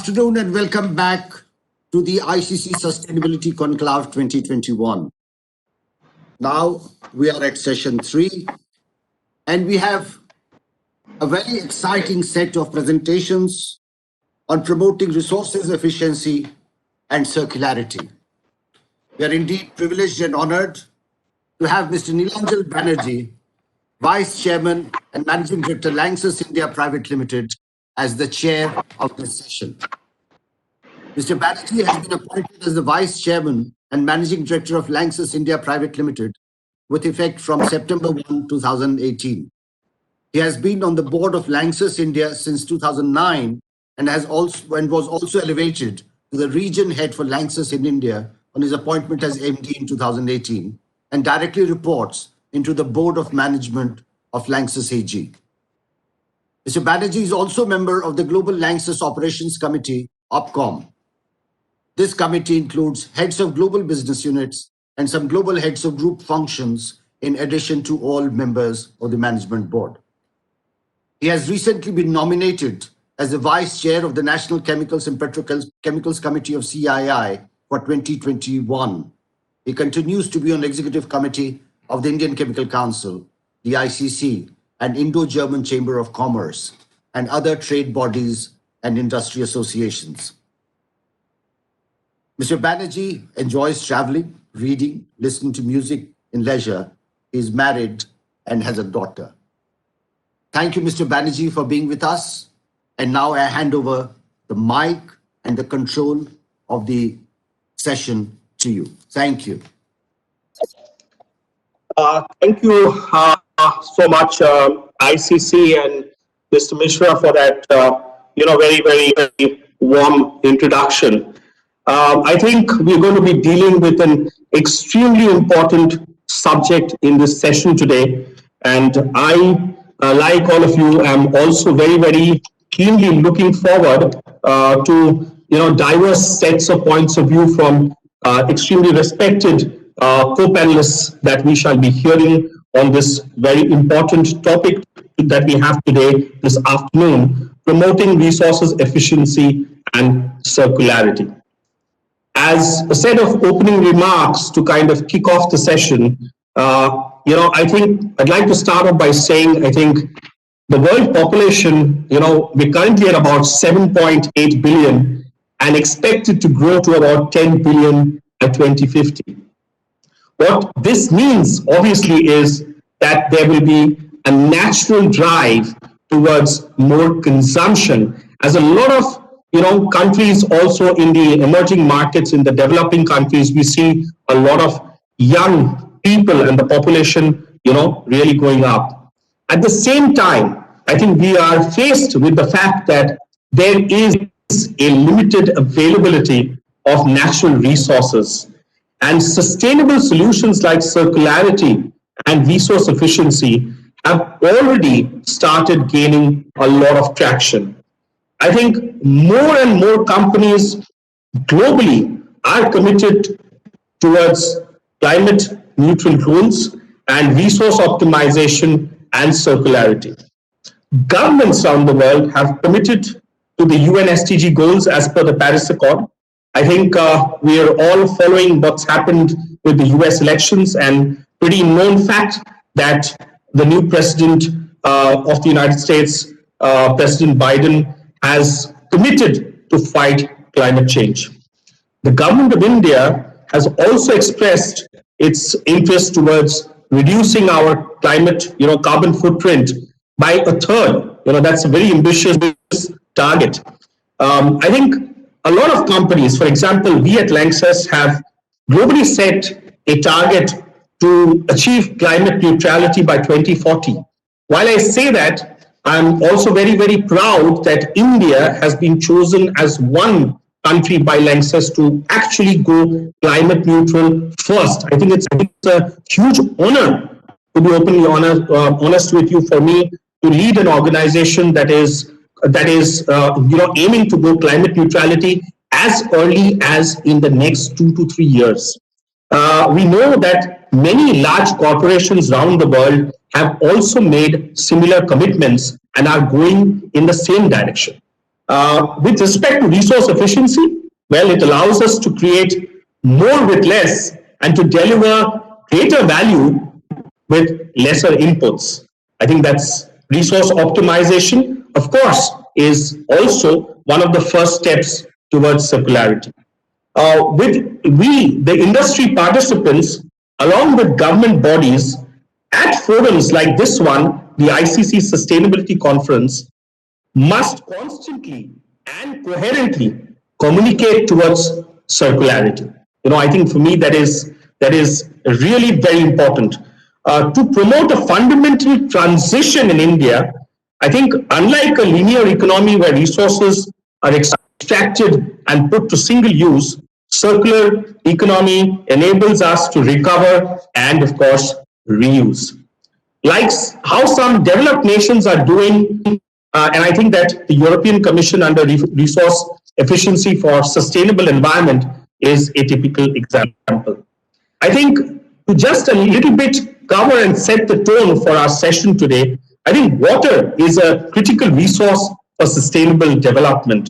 afternoon and welcome back to the ICC Sustainability Conclave 2021. Now we are at session 3 and we have a very exciting set of presentations on promoting resources efficiency and circularity. We are indeed privileged and honored to have Mr. Neelanjal Banerjee, Vice Chairman and Managing Director, Lanxess India Private Limited, as the chair of this session. Mr. Banerjee has been appointed as the Vice Chairman and Managing Director of Lanxess India Private Limited with effect from September 1, 2018. He has been on the board of Lanxess India since 2009 and was also elevated to the region head for Lanxess in India on his appointment as MD in 2018 and directly reports into the Board of Management of Lanxess AG. Mr. Banerjee is also a member of the Global Lanxess Operations Committee, OPCOM. This committee includes heads of global business units and some global heads of group functions in addition to all members of the management board. He has recently been nominated as the Vice Chair of the National Chemicals and Petrochemicals Committee of CII for 2021. He continues to be on the Executive Committee of the Indian Chemical Council, the ICC, and Indo-German Chamber of Commerce, and other trade bodies and industry associations. Mr. Banerjee enjoys traveling, reading, listening to music in leisure. He is married and has a daughter. Thank you, Mr. Banerjee, for being with us. And now I hand over the mic and the control of the session to you. Thank you. Thank you so much, ICC and Mr. Mishra, for that very warm introduction. I think we're going to be dealing with an extremely important subject in this session today, and I, like all of you, am also very keenly looking forward to diverse sets of points of view from extremely respected co-panelists that we shall be hearing on this very important topic that we have today, this afternoon, promoting resources efficiency and circularity. As a set of opening remarks to kind of kick off the session, I think I'd like to start off by saying, I think the world population, we're currently at about 7.8 billion and expected to grow to about 10 billion by 2050. What this means, obviously, is that there will be a natural drive towards more consumption, as a lot of countries also in the emerging markets, in the developing countries, we see a lot of young people and the population, really going up. At the same time, I think we are faced with the fact that there is a limited availability of natural resources. And sustainable solutions like circularity and resource efficiency have already started gaining a lot of traction. I think more and more companies globally are committed towards climate neutral goals and resource optimization and circularity. Governments around the world have committed to the UN SDG goals as per the Paris Accord. I think we are all following what's happened with the US elections, and pretty known fact that the new president of the United States, President Biden, has committed to fight climate change. The government of India has also expressed its interest towards reducing our climate, carbon footprint by a third. That's a very ambitious target. I think a lot of companies, for example, we at Lanxess have globally set a target to achieve climate neutrality by 2040. While I say that, I'm also very proud that India has been chosen as one country by Lanxess to actually go climate neutral first. I think it's a huge honor, to be openly honest with you, for me to lead an organization that is aiming to go climate neutrality as early as in the next 2 to 3 years. We know that many large corporations around the world have also made similar commitments and are going in the same direction. With respect to resource efficiency, well, it allows us to create more with less and to deliver greater value with lesser inputs. I think that's resource optimization, of course, is also one of the first steps towards circularity. The industry participants, along with government bodies, at forums like this one, the ICC Sustainability Conference, must constantly and coherently communicate towards circularity. I think for me that is really very important. To promote a fundamental transition in India, I think unlike a linear economy where resources are extracted and put to single use, circular economy enables us to recover and, of course, reuse. Like how some developed nations are doing, and I think that the European Commission under Resource Efficiency for Sustainable Environment is a typical example. I think to just a little bit cover and set the tone for our session today, I think water is a critical resource for sustainable development.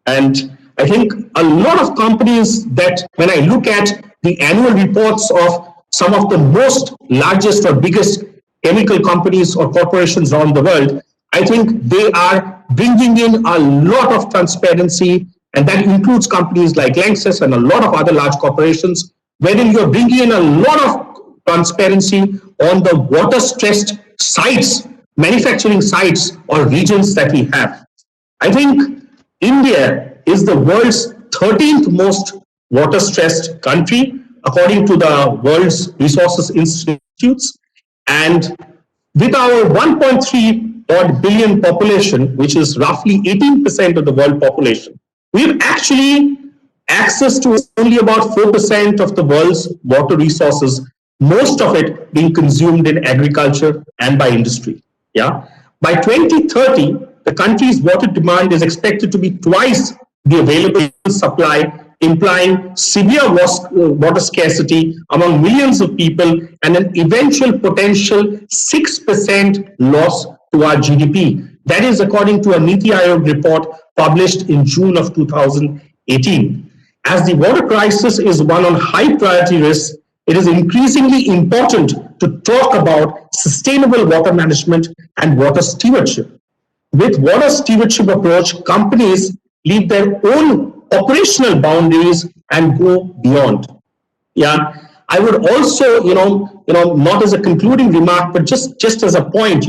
And I think a lot of companies that when I look at the annual reports of some of the most largest or biggest chemical companies or corporations around the world, I think they are bringing in a lot of transparency, and that includes companies like Lanxess and a lot of other large corporations, wherein you're bringing in a lot of transparency on the water-stressed sites, manufacturing sites or regions that we have. I think India is the world's 13th most water-stressed country, according to the World's Resources Institutes. And with our 1.3 odd billion population, which is roughly 18% of the world population, we have actually access to only about 4% of the world's water resources, most of it being consumed in agriculture and by industry. Yeah. By 2030, the country's water demand is expected to be twice the available supply, implying severe water scarcity among millions of people and an eventual potential 6% loss to our GDP. That is according to a Niti Aayog report published in June of 2018. As the water crisis is one on high priority risks, it is increasingly important to talk about sustainable water management and water stewardship. With water stewardship approach, companies leave their own operational boundaries and go beyond. Yeah, I would also, not as a concluding remark, but just as a point,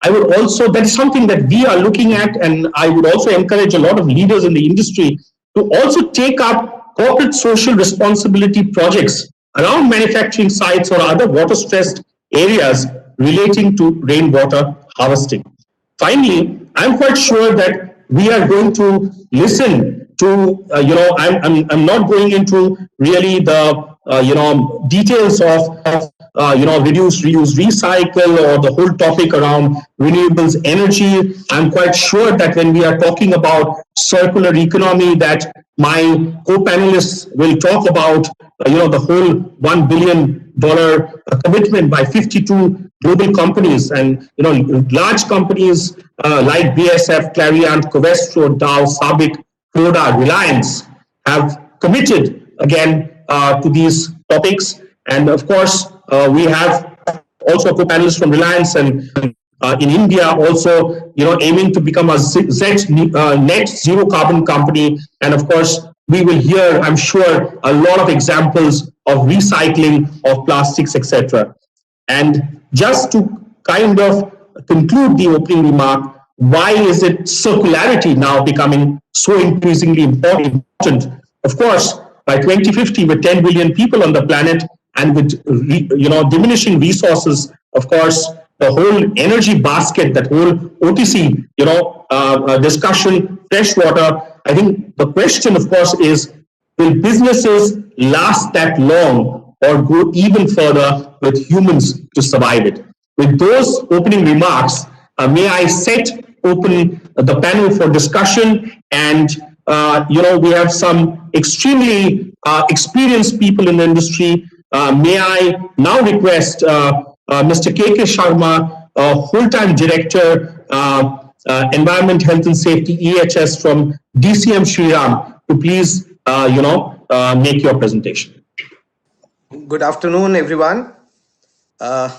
I would also, that is something that we are looking at, and I would also encourage a lot of leaders in the industry to also take up corporate social responsibility projects around manufacturing sites or other water-stressed areas relating to rainwater harvesting. Finally, I'm quite sure that we are going to listen to, I'm not going into really the, details of, reduce, reuse, recycle, or the whole topic around renewables energy. I'm quite sure that when we are talking about circular economy, that my co-panelists will talk about, the whole $1 billion commitment by 52 global companies, and large companies like BASF, Clariant, Covestro, Dow, Sabic, Croda, Reliance have committed again to these topics. And of course, we have also co-panelists from Reliance and in India also, aiming to become a net zero carbon company. And of course, we will hear, I'm sure, a lot of examples of recycling of plastics, etc. And just to kind of conclude the opening remark, why is it circularity now becoming so increasingly important? Of course, by 2050, with 10 billion people on the planet and with diminishing resources, of course, the whole energy basket, that whole OTC, discussion, fresh water. I think the question, of course, is, will businesses last that long or go even further with humans to survive it? With those opening remarks, may I set open the panel for discussion, and we have some extremely experienced people in the industry. May I now request Mr. K.K. Sharma, full-time director Environment, Health and Safety (EHS) from DCM Shriram to please make your presentation. Good afternoon, everyone. Uh,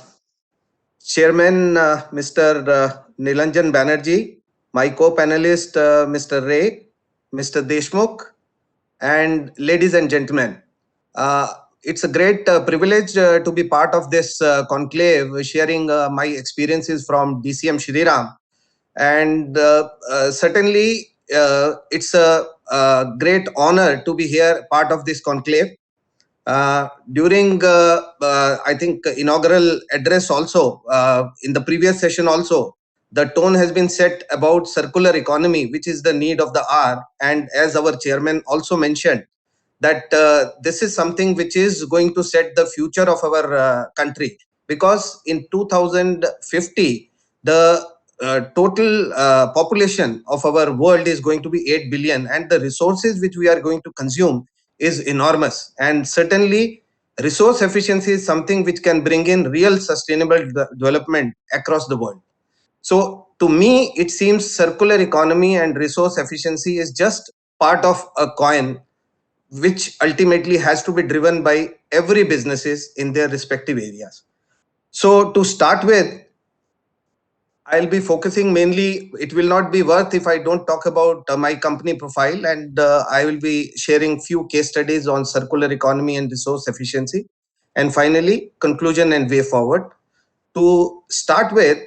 Chairman Mr. Nilanjan Banerjee, my co-panelist Mr. Ray, Mr. Deshmukh, and ladies and gentlemen. It's a great privilege to be part of this conclave, sharing my experiences from DCM Shriram. And certainly, it's a great honor to be here, part of this conclave. During I think inaugural address also in the previous session also, the tone has been set about circular economy, which is the need of the hour. And as our chairman also mentioned, that this is something which is going to set the future of our country, because in 2050 the total population of our world is going to be 8 billion, and the resources which we are going to consume is enormous. And certainly resource efficiency is something which can bring in real sustainable development across the world. So to me, it seems circular economy and resource efficiency is just part of a coin, which ultimately has to be driven by every businesses in their respective areas. So to start with, I'll be focusing mainly, it will not be worth if I don't talk about my company profile, and I will be sharing few case studies on circular economy and resource efficiency. And finally, conclusion and way forward. To start with,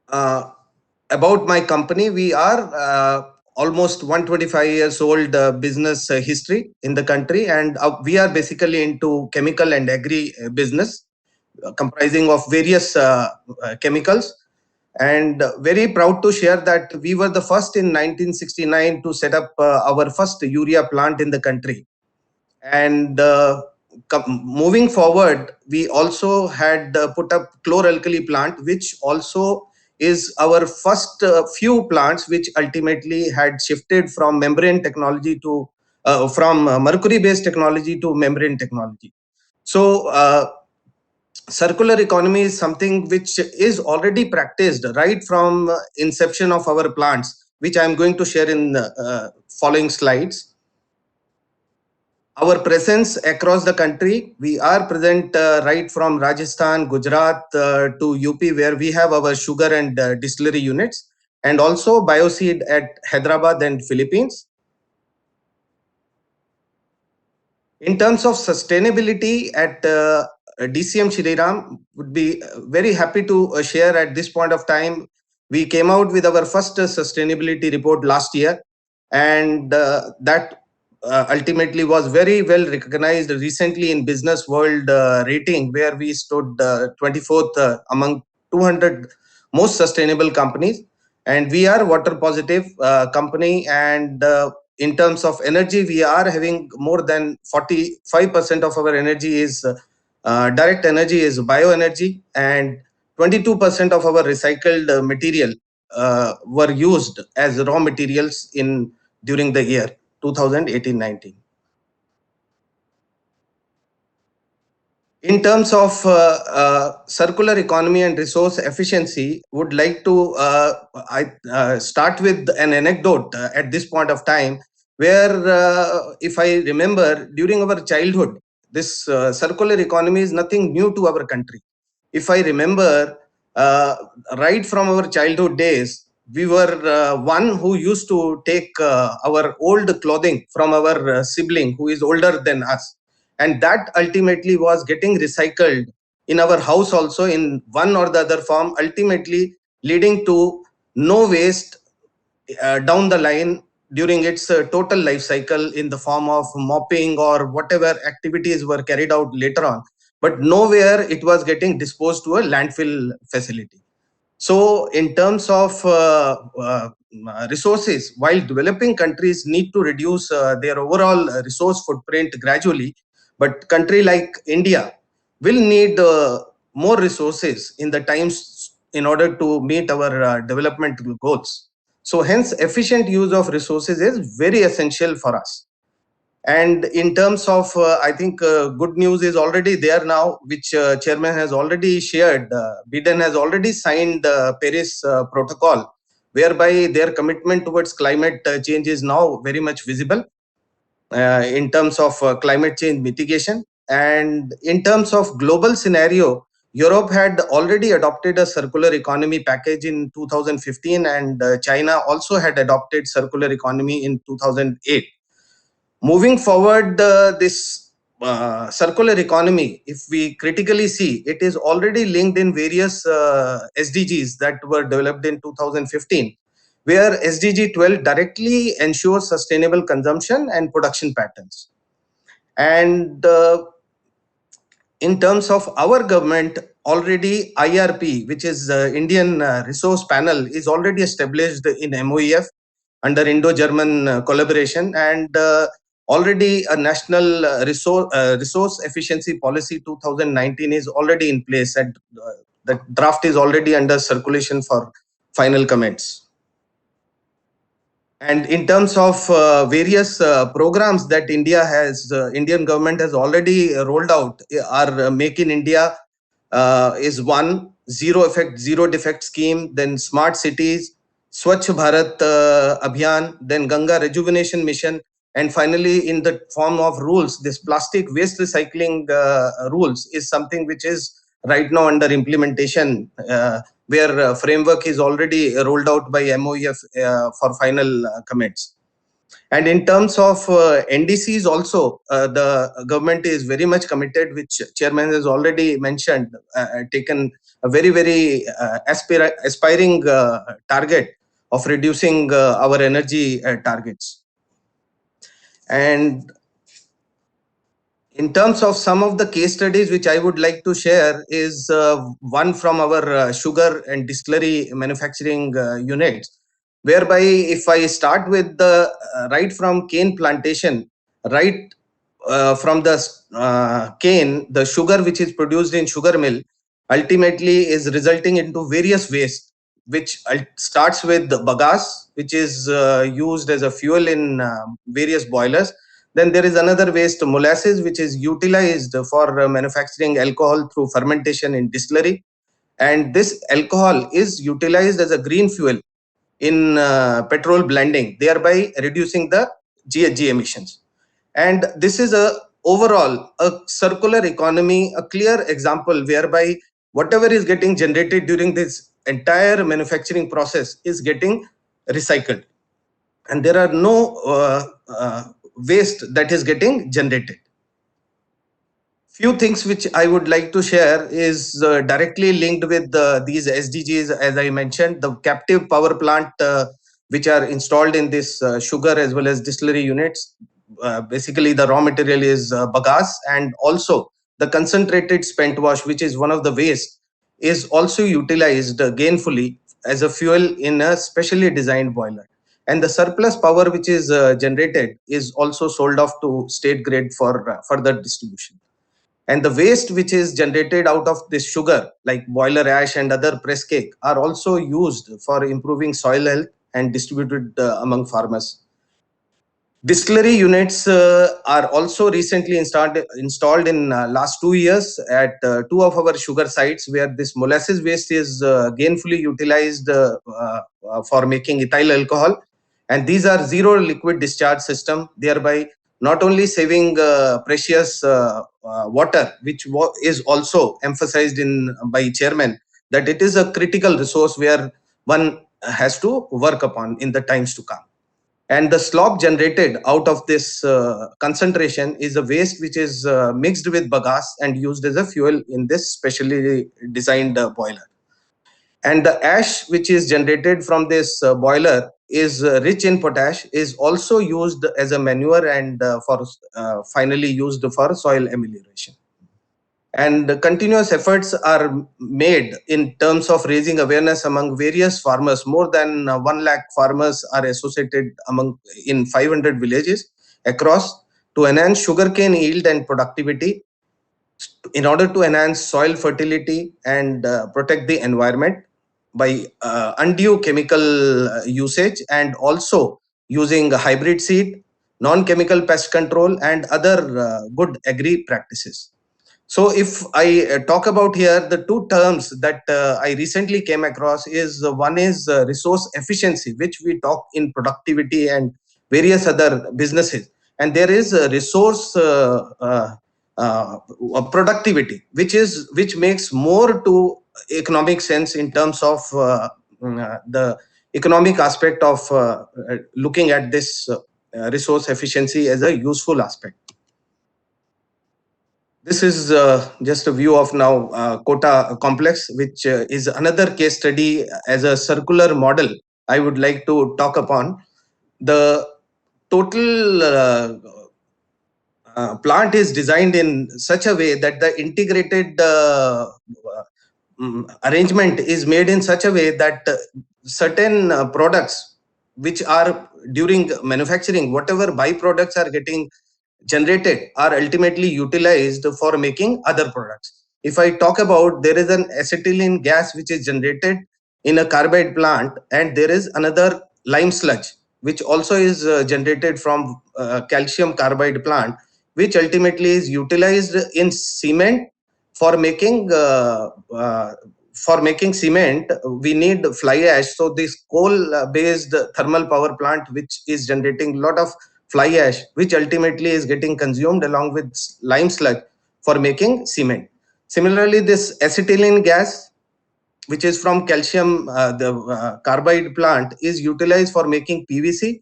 about my company, we are almost 125 years old business history in the country, and we are basically into chemical and agri business, comprising of various chemicals. And very proud to share that we were the first in 1969 to set up our first urea plant in the country. And moving forward, we also had put up chloralkali plant, which also is our first few plants which ultimately had shifted from membrane technology to from mercury based technology to membrane technology. So circular economy is something which is already practiced right from inception of our plants, which I am going to share in the following slides. Our presence across the country, we are present right from Rajasthan, Gujarat to UP, where we have our sugar and distillery units, and also bioseed at Hyderabad and Philippines. In terms of sustainability at DCM Shriram, would be very happy to share at this point of time. We came out with our first sustainability report last year, and that ultimately was very well recognized recently in Business World rating, where we stood 24th among 200 most sustainable companies. And we are water positive company, and in terms of energy, we are having more than 45% of our energy is direct energy is bioenergy, and 22% of our recycled material were used as raw materials in during the year 2018-19. In terms of circular economy and resource efficiency, would like to start with an anecdote at this point of time, where if I remember, during our childhood, this circular economy is nothing new to our country. If I remember, right from our childhood days, we were one who used to take our old clothing from our sibling who is older than us, and that ultimately was getting recycled in our house also in one or the other form, ultimately leading to no waste down the line during its total life cycle in the form of mopping or whatever activities were carried out later on, but nowhere it was getting disposed to a landfill facility. So in terms of resources, while developing countries need to reduce their overall resource footprint gradually, but country like India will need more resources in the times in order to meet our development goals. So hence efficient use of resources is very essential for us. And in terms of, I think good news is already there now, which Chairman has already shared. Biden has already signed the Paris Protocol, whereby their commitment towards climate change is now very much visible in terms of climate change mitigation. And in terms of global scenario, Europe had already adopted a circular economy package in 2015, and China also had adopted circular economy in 2008. Moving forward, this circular economy, if we critically see, it is already linked in various SDGs that were developed in 2015, where SDG 12 directly ensures sustainable consumption and production patterns. And in terms of our government, already IRP, which is Indian Resource Panel, is already established in MOEF under Indo-German collaboration, and already a national resource efficiency policy 2019 is already in place, and the draft is already under circulation for final comments. And in terms of various programs that Indian government has already rolled out, are Make in India is one, zero effect, zero defect scheme, then smart cities, Swachh Bharat Abhiyan, then Ganga Rejuvenation Mission, and finally in the form of rules, this plastic waste recycling rules is something which is right now under implementation, where framework is already rolled out by MOEF for final comments. And in terms of NDCs also, the government is very much committed, which Chairman has already mentioned, taken a very, very aspiring target of reducing our energy targets. And in terms of some of the case studies which I would like to share is one from our sugar and distillery manufacturing units, whereby if I start with the right from cane plantation, right from the cane, the sugar which is produced in sugar mill ultimately is resulting into various waste, which starts with the bagasse, which is used as a fuel in various boilers. Then there is another waste, molasses, which is utilized for manufacturing alcohol through fermentation in distillery. And this alcohol is utilized as a green fuel in petrol blending, thereby reducing the GHG emissions. And this is overall a circular economy, a clear example whereby whatever is getting generated during this entire manufacturing process is getting recycled. And there are no waste that is getting generated. Few things which I would like to share is directly linked with these SDGs. As I mentioned, the captive power plant which are installed in this sugar as well as distillery units. Basically, the raw material is bagasse, and also the concentrated spent wash, which is one of the waste, is also utilized gainfully as a fuel in a specially designed boiler. And the surplus power which is generated is also sold off to state grid for further distribution. And the waste which is generated out of this sugar, like boiler ash and other press cake, are also used for improving soil health and distributed among farmers. Distillery units are also recently installed in last 2 years at 2 of our sugar sites, where this molasses waste is gainfully utilized for making ethyl alcohol. And these are zero liquid discharge system, thereby not only saving precious water, which is also emphasized by Chairman, that it is a critical resource where one has to work upon in the times to come. And the slop generated out of this concentration is a waste which is mixed with bagasse and used as a fuel in this specially designed boiler. And the ash which is generated from this boiler is rich in potash, is also used as a manure and finally used for soil amelioration. And continuous efforts are made in terms of raising awareness among various farmers. More than 1 lakh farmers are associated in 500 villages across, to enhance sugarcane yield and productivity, in order to enhance soil fertility and protect the environment by undue chemical usage, and also using hybrid seed, non-chemical pest control, and other good agri practices. So if I talk about here, the two terms that I recently came across is one is resource efficiency, which we talk in productivity and various other businesses. And there is resource productivity, which makes more to economic sense in terms of the economic aspect of looking at this resource efficiency as a useful aspect. This is just a view of now Kota complex, which is another case study as a circular model I would like to talk upon. The total plant is designed in such a way that the integrated arrangement is made in such a way that certain products which are during manufacturing, whatever byproducts are getting generated, are ultimately utilized for making other products. If I talk about, there is an acetylene gas which is generated in a carbide plant, and there is another lime sludge which also is generated from calcium carbide plant, which ultimately is utilized in cement. For making cement, we need fly ash. So this coal based thermal power plant, which is generating a lot of fly ash, which ultimately is getting consumed along with lime sludge for making cement. Similarly, this acetylene gas, which is from calcium carbide plant, is utilized for making PVC,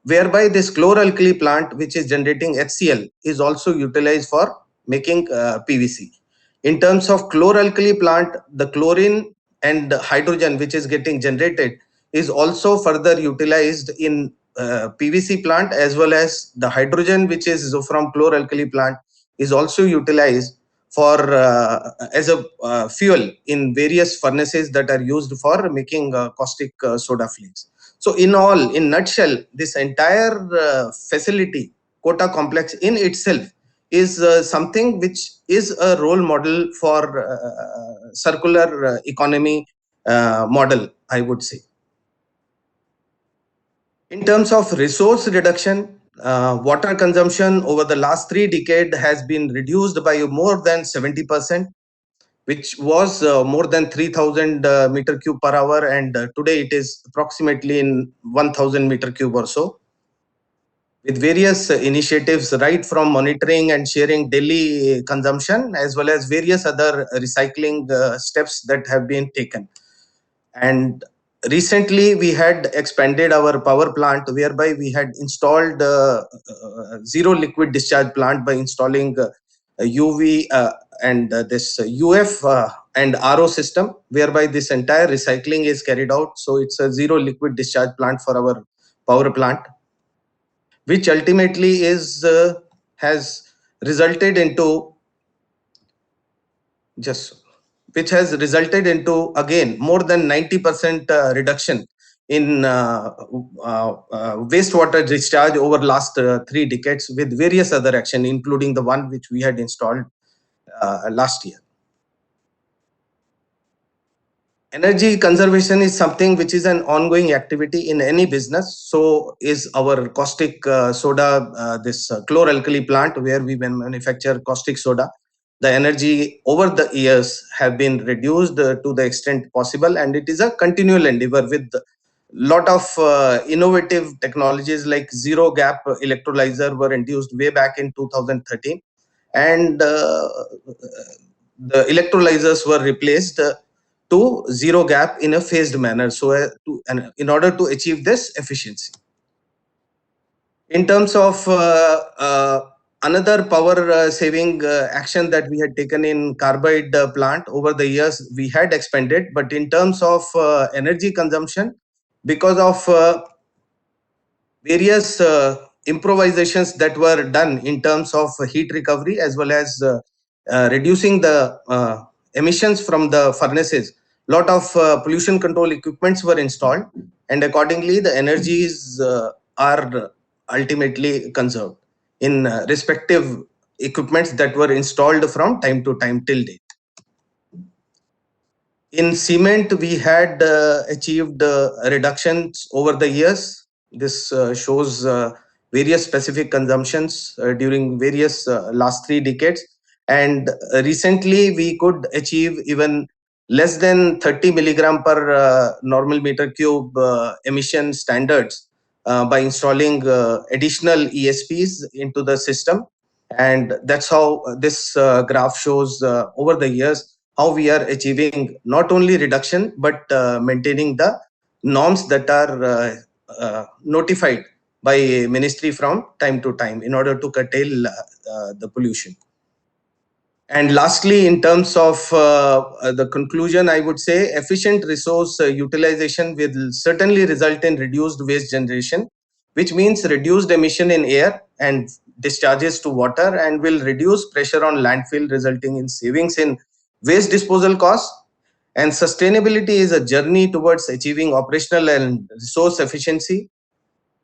whereby this chloralkali plant, which is generating HCl, is also utilized for making PVC. In terms of chloralkali plant, the chlorine and hydrogen which is getting generated is also further utilized in PVC plant, as well as the hydrogen which is from chloralkali plant is also utilized for as a fuel in various furnaces that are used for making caustic soda flakes. So in nutshell, this entire facility, Kota complex in itself, is something which is a role model for circular economy model, I would say. In terms of resource reduction, water consumption over the last 3 decades has been reduced by more than 70%, which was more than 3000 meter cube per hour, and today it is approximately in 1000 meter cube or so, with various initiatives right from monitoring and sharing daily consumption, as well as various other recycling steps that have been taken. And recently we had expanded our power plant, whereby we had installed zero liquid discharge plant by installing UV and this UF and RO system, whereby this entire recycling is carried out. So it's a zero liquid discharge plant for our power plant, which ultimately is has resulted into again more than 90% reduction in wastewater discharge over last 3 decades, with various other action, including the one which we had installed last year. Energy conservation is something which is an ongoing activity in any business. So is our caustic soda, this chloralkali plant where we manufacture caustic soda. The energy over the years have been reduced to the extent possible, and it is a continual endeavor with lot of innovative technologies like zero gap electrolyzer were introduced way back in 2013, and the electrolyzers were replaced to zero gap in a phased manner, so in order to achieve this efficiency. In terms of another power saving action that we had taken in carbide plant over the years, we had expanded, but in terms of energy consumption, because of various improvisations that were done in terms of heat recovery, as well as reducing the emissions from the furnaces, lot of pollution control equipments were installed, and accordingly the energies are ultimately conserved in respective equipments that were installed from time to time till date. In cement, we had achieved reductions over the years. This shows various specific consumptions during various last 3 decades. And recently we could achieve even less than 30 milligram per normal meter cube emission standards by installing additional ESPs into the system. And that's how this graph shows over the years how we are achieving not only reduction but maintaining the norms that are notified by ministry from time to time in order to curtail the pollution. And lastly, in terms of the conclusion, I would say efficient resource utilization will certainly result in reduced waste generation, which means reduced emission in air and discharges to water, and will reduce pressure on landfill, resulting in savings in waste disposal costs. And sustainability is a journey towards achieving operational and resource efficiency.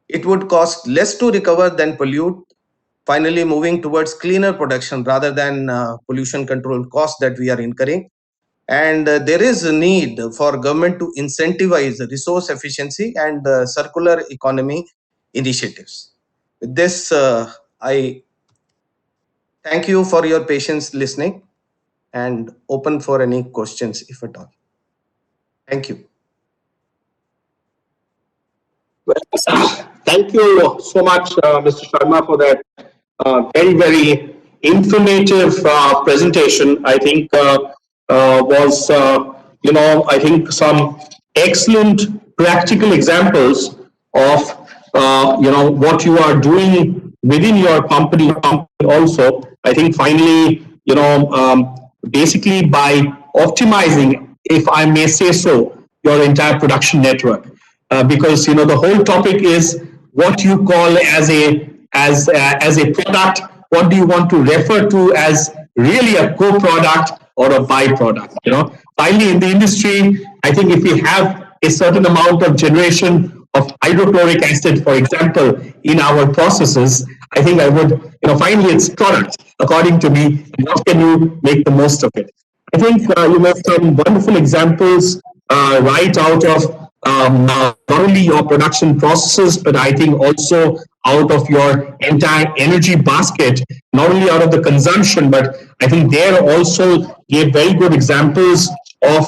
It would cost less to recover than pollute, finally moving towards cleaner production rather than pollution control costs that we are incurring. And there is a need for government to incentivize resource efficiency and circular economy initiatives. With this, I thank you for your patience listening and open for any questions if at all. Thank you. Thank you so much, Mr. Sharma, for that very, very informative presentation. I think was, I think some excellent practical examples of, what you are doing within your company also. I think finally, basically by optimizing, if I may say so, your entire production network. Because the whole topic is what you call as a product. What do you want to refer to as really a co-product or a byproduct? Finally, in the industry, I think if we have a certain amount of generation of hydrochloric acid, for example, in our processes, I think I would, finally it's product, according to me. What can you make the most of it? I think you made some wonderful examples right out of not only your production processes, but I think also out of your entire energy basket, not only out of the consumption, but I think there also gave very good examples of,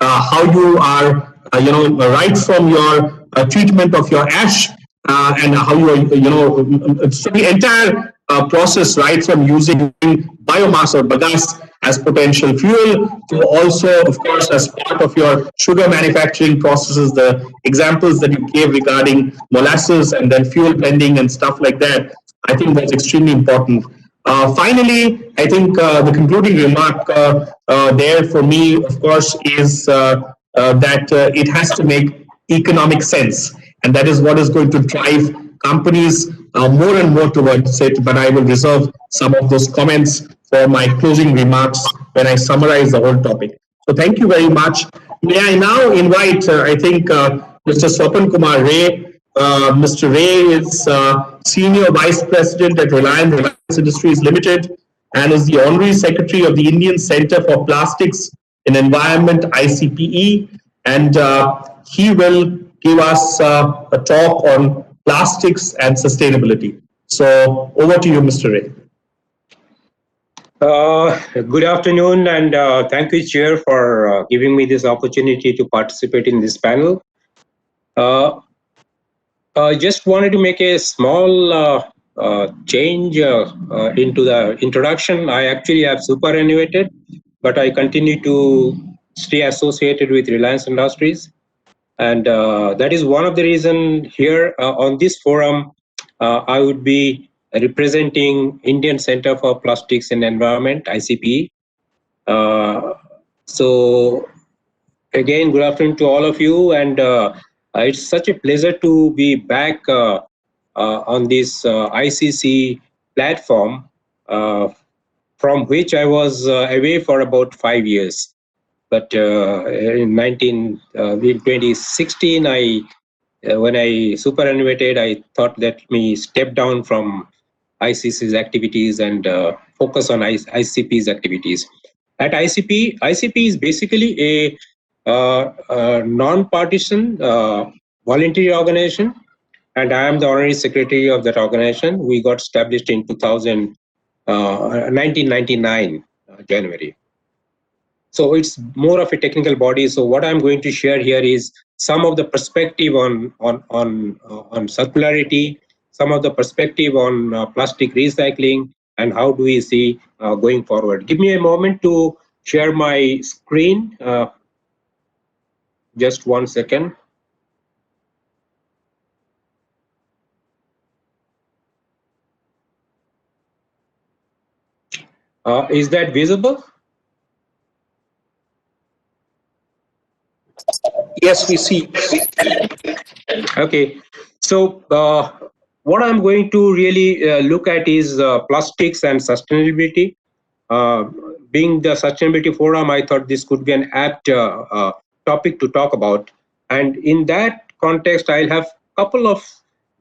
how you are, right from your treatment of your ash and how you are, so the entire process, right from using biomass or bagasse as potential fuel to also, of course, as part of your sugar manufacturing processes, the examples that you gave regarding molasses and then fuel blending and stuff like that, I think that's extremely important. Finally, I think the concluding remark there for me, of course, is that it has to make economic sense. And that is what is going to drive companies more and more towards it. But I will reserve some of those comments for my closing remarks when I summarize the whole topic. So thank you very much. May I now invite, I think, Mr. Swapan Kumar Ray. Mr. Ray is Senior Vice President at Reliance Industries Limited and is the Honorary Secretary of the Indian Center for Plastics in Environment, ICPE. And he will give us a talk on plastics and sustainability. So over to you, Mr. Ray. Good afternoon, and thank you, Chair, for giving me this opportunity to participate in this panel. I just wanted to make a small change into the introduction. I actually have superannuated, but I continue to stay associated with Reliance Industries. And that is one of the reasons here on this forum, I would be representing Indian Center for Plastics and Environment, ICPE. So again, good afternoon to all of you. And it's such a pleasure to be back on this ICC platform, from which I was away for about 5 years. But in 2016, when I superannuated, I thought that me step down from ICC's activities and focus on ICP's activities. At ICP is basically a non-partisan voluntary organization and I am the honorary secretary of that organization. We got established in 1999 January. So it's more of a technical body. So what I'm going to share here is some of the perspective on circularity, some of the perspective on plastic recycling, and how do we see going forward. Give me a moment to share my screen. Just 1 second. Is that visible? Yes, we see. Okay, so what I'm going to really look at is plastics and sustainability. Being the sustainability forum, I thought this could be an apt topic to talk about. And in that context, I'll have a couple of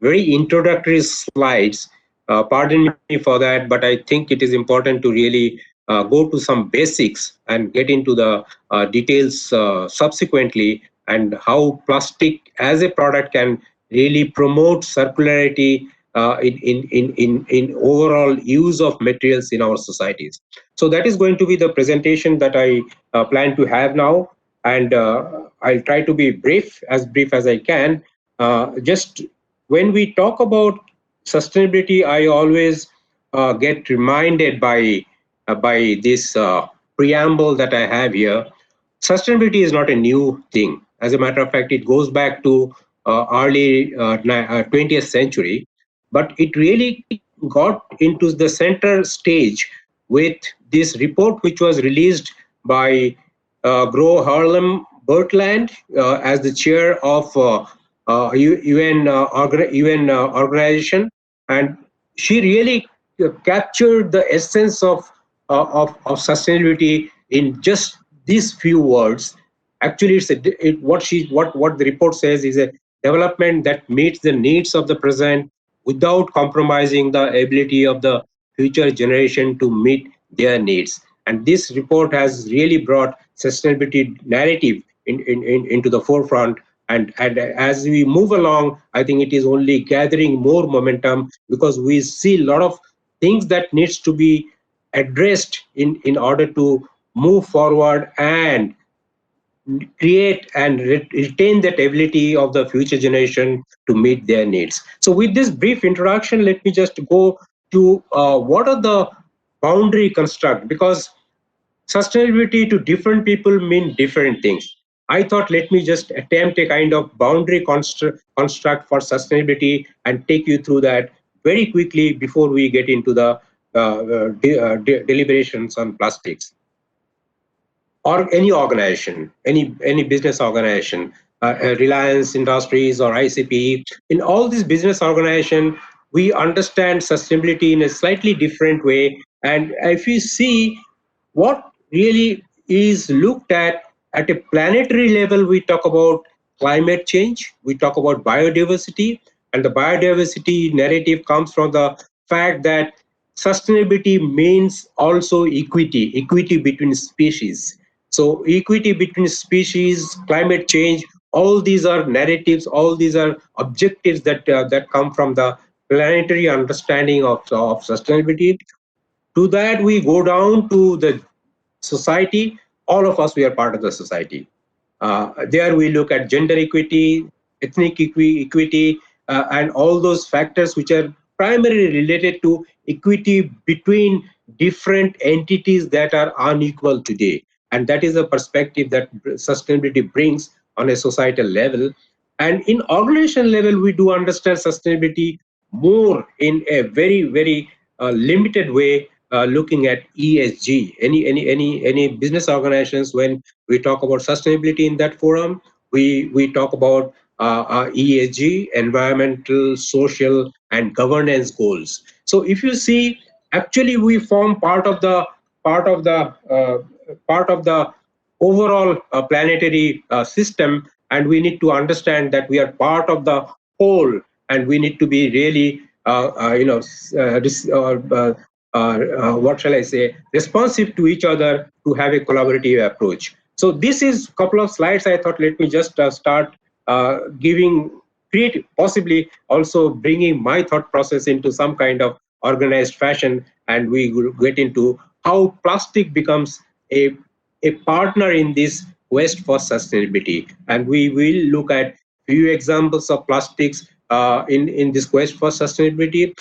very introductory slides. Pardon me for that, but I think it is important to really go to some basics and get into the details subsequently, and how plastic as a product can really promote circularity in overall use of materials in our societies. So that is going to be the presentation that I plan to have now, and I'll try to be brief as I can. Just when we talk about sustainability, I always get reminded by this preamble that I have here. Sustainability is not a new thing. As a matter of fact, it goes back to early 20th century, but it really got into the center stage with this report, which was released by Gro Harlem Brundtland as the chair of UN organization, and she really captured the essence of sustainability in just these few words. Actually, what the report says is a development that meets the needs of the present without compromising the ability of the future generation to meet their needs. And this report has really brought sustainability narrative into the forefront. And as we move along, I think it is only gathering more momentum, because we see a lot of things that needs to be addressed in order to move forward and create and retain that ability of the future generation to meet their needs. So with this brief introduction, let me just go to what are the boundary construct, because sustainability to different people mean different things. I thought, let me just attempt a kind of boundary construct for sustainability and take you through that very quickly before we get into the deliberations on plastics. Or any organization, any business organization, Reliance Industries or ICP, in all these business organization, we understand sustainability in a slightly different way. And if you see what really is looked at a planetary level, we talk about climate change, we talk about biodiversity, and the biodiversity narrative comes from the fact that sustainability means also equity between species. So equity between species, climate change, all these are narratives, all these are objectives that that come from the planetary understanding of sustainability. To that, we go down to the society. All of us, we are part of the society. There we look at gender equity, ethnic equity, and all those factors which are primarily related to equity between different entities that are unequal today. And that is a perspective that sustainability brings on a societal level. And in organization level, we do understand sustainability more in a very limited way, looking at ESG. Any business organizations, when we talk about sustainability in that forum, we talk about ESG, environmental, social, and governance goals. So if you see, actually we form part of the overall planetary system, and we need to understand that we are part of the whole, and we need to be really what shall I say, responsive to each other to have a collaborative approach. So this is a couple of slides. I thought, let me just start giving possibly also bringing my thought process into some kind of organized fashion, and we will get into how plastic becomes a partner in this quest for sustainability. And we will look at few examples of plastics in this quest for sustainability.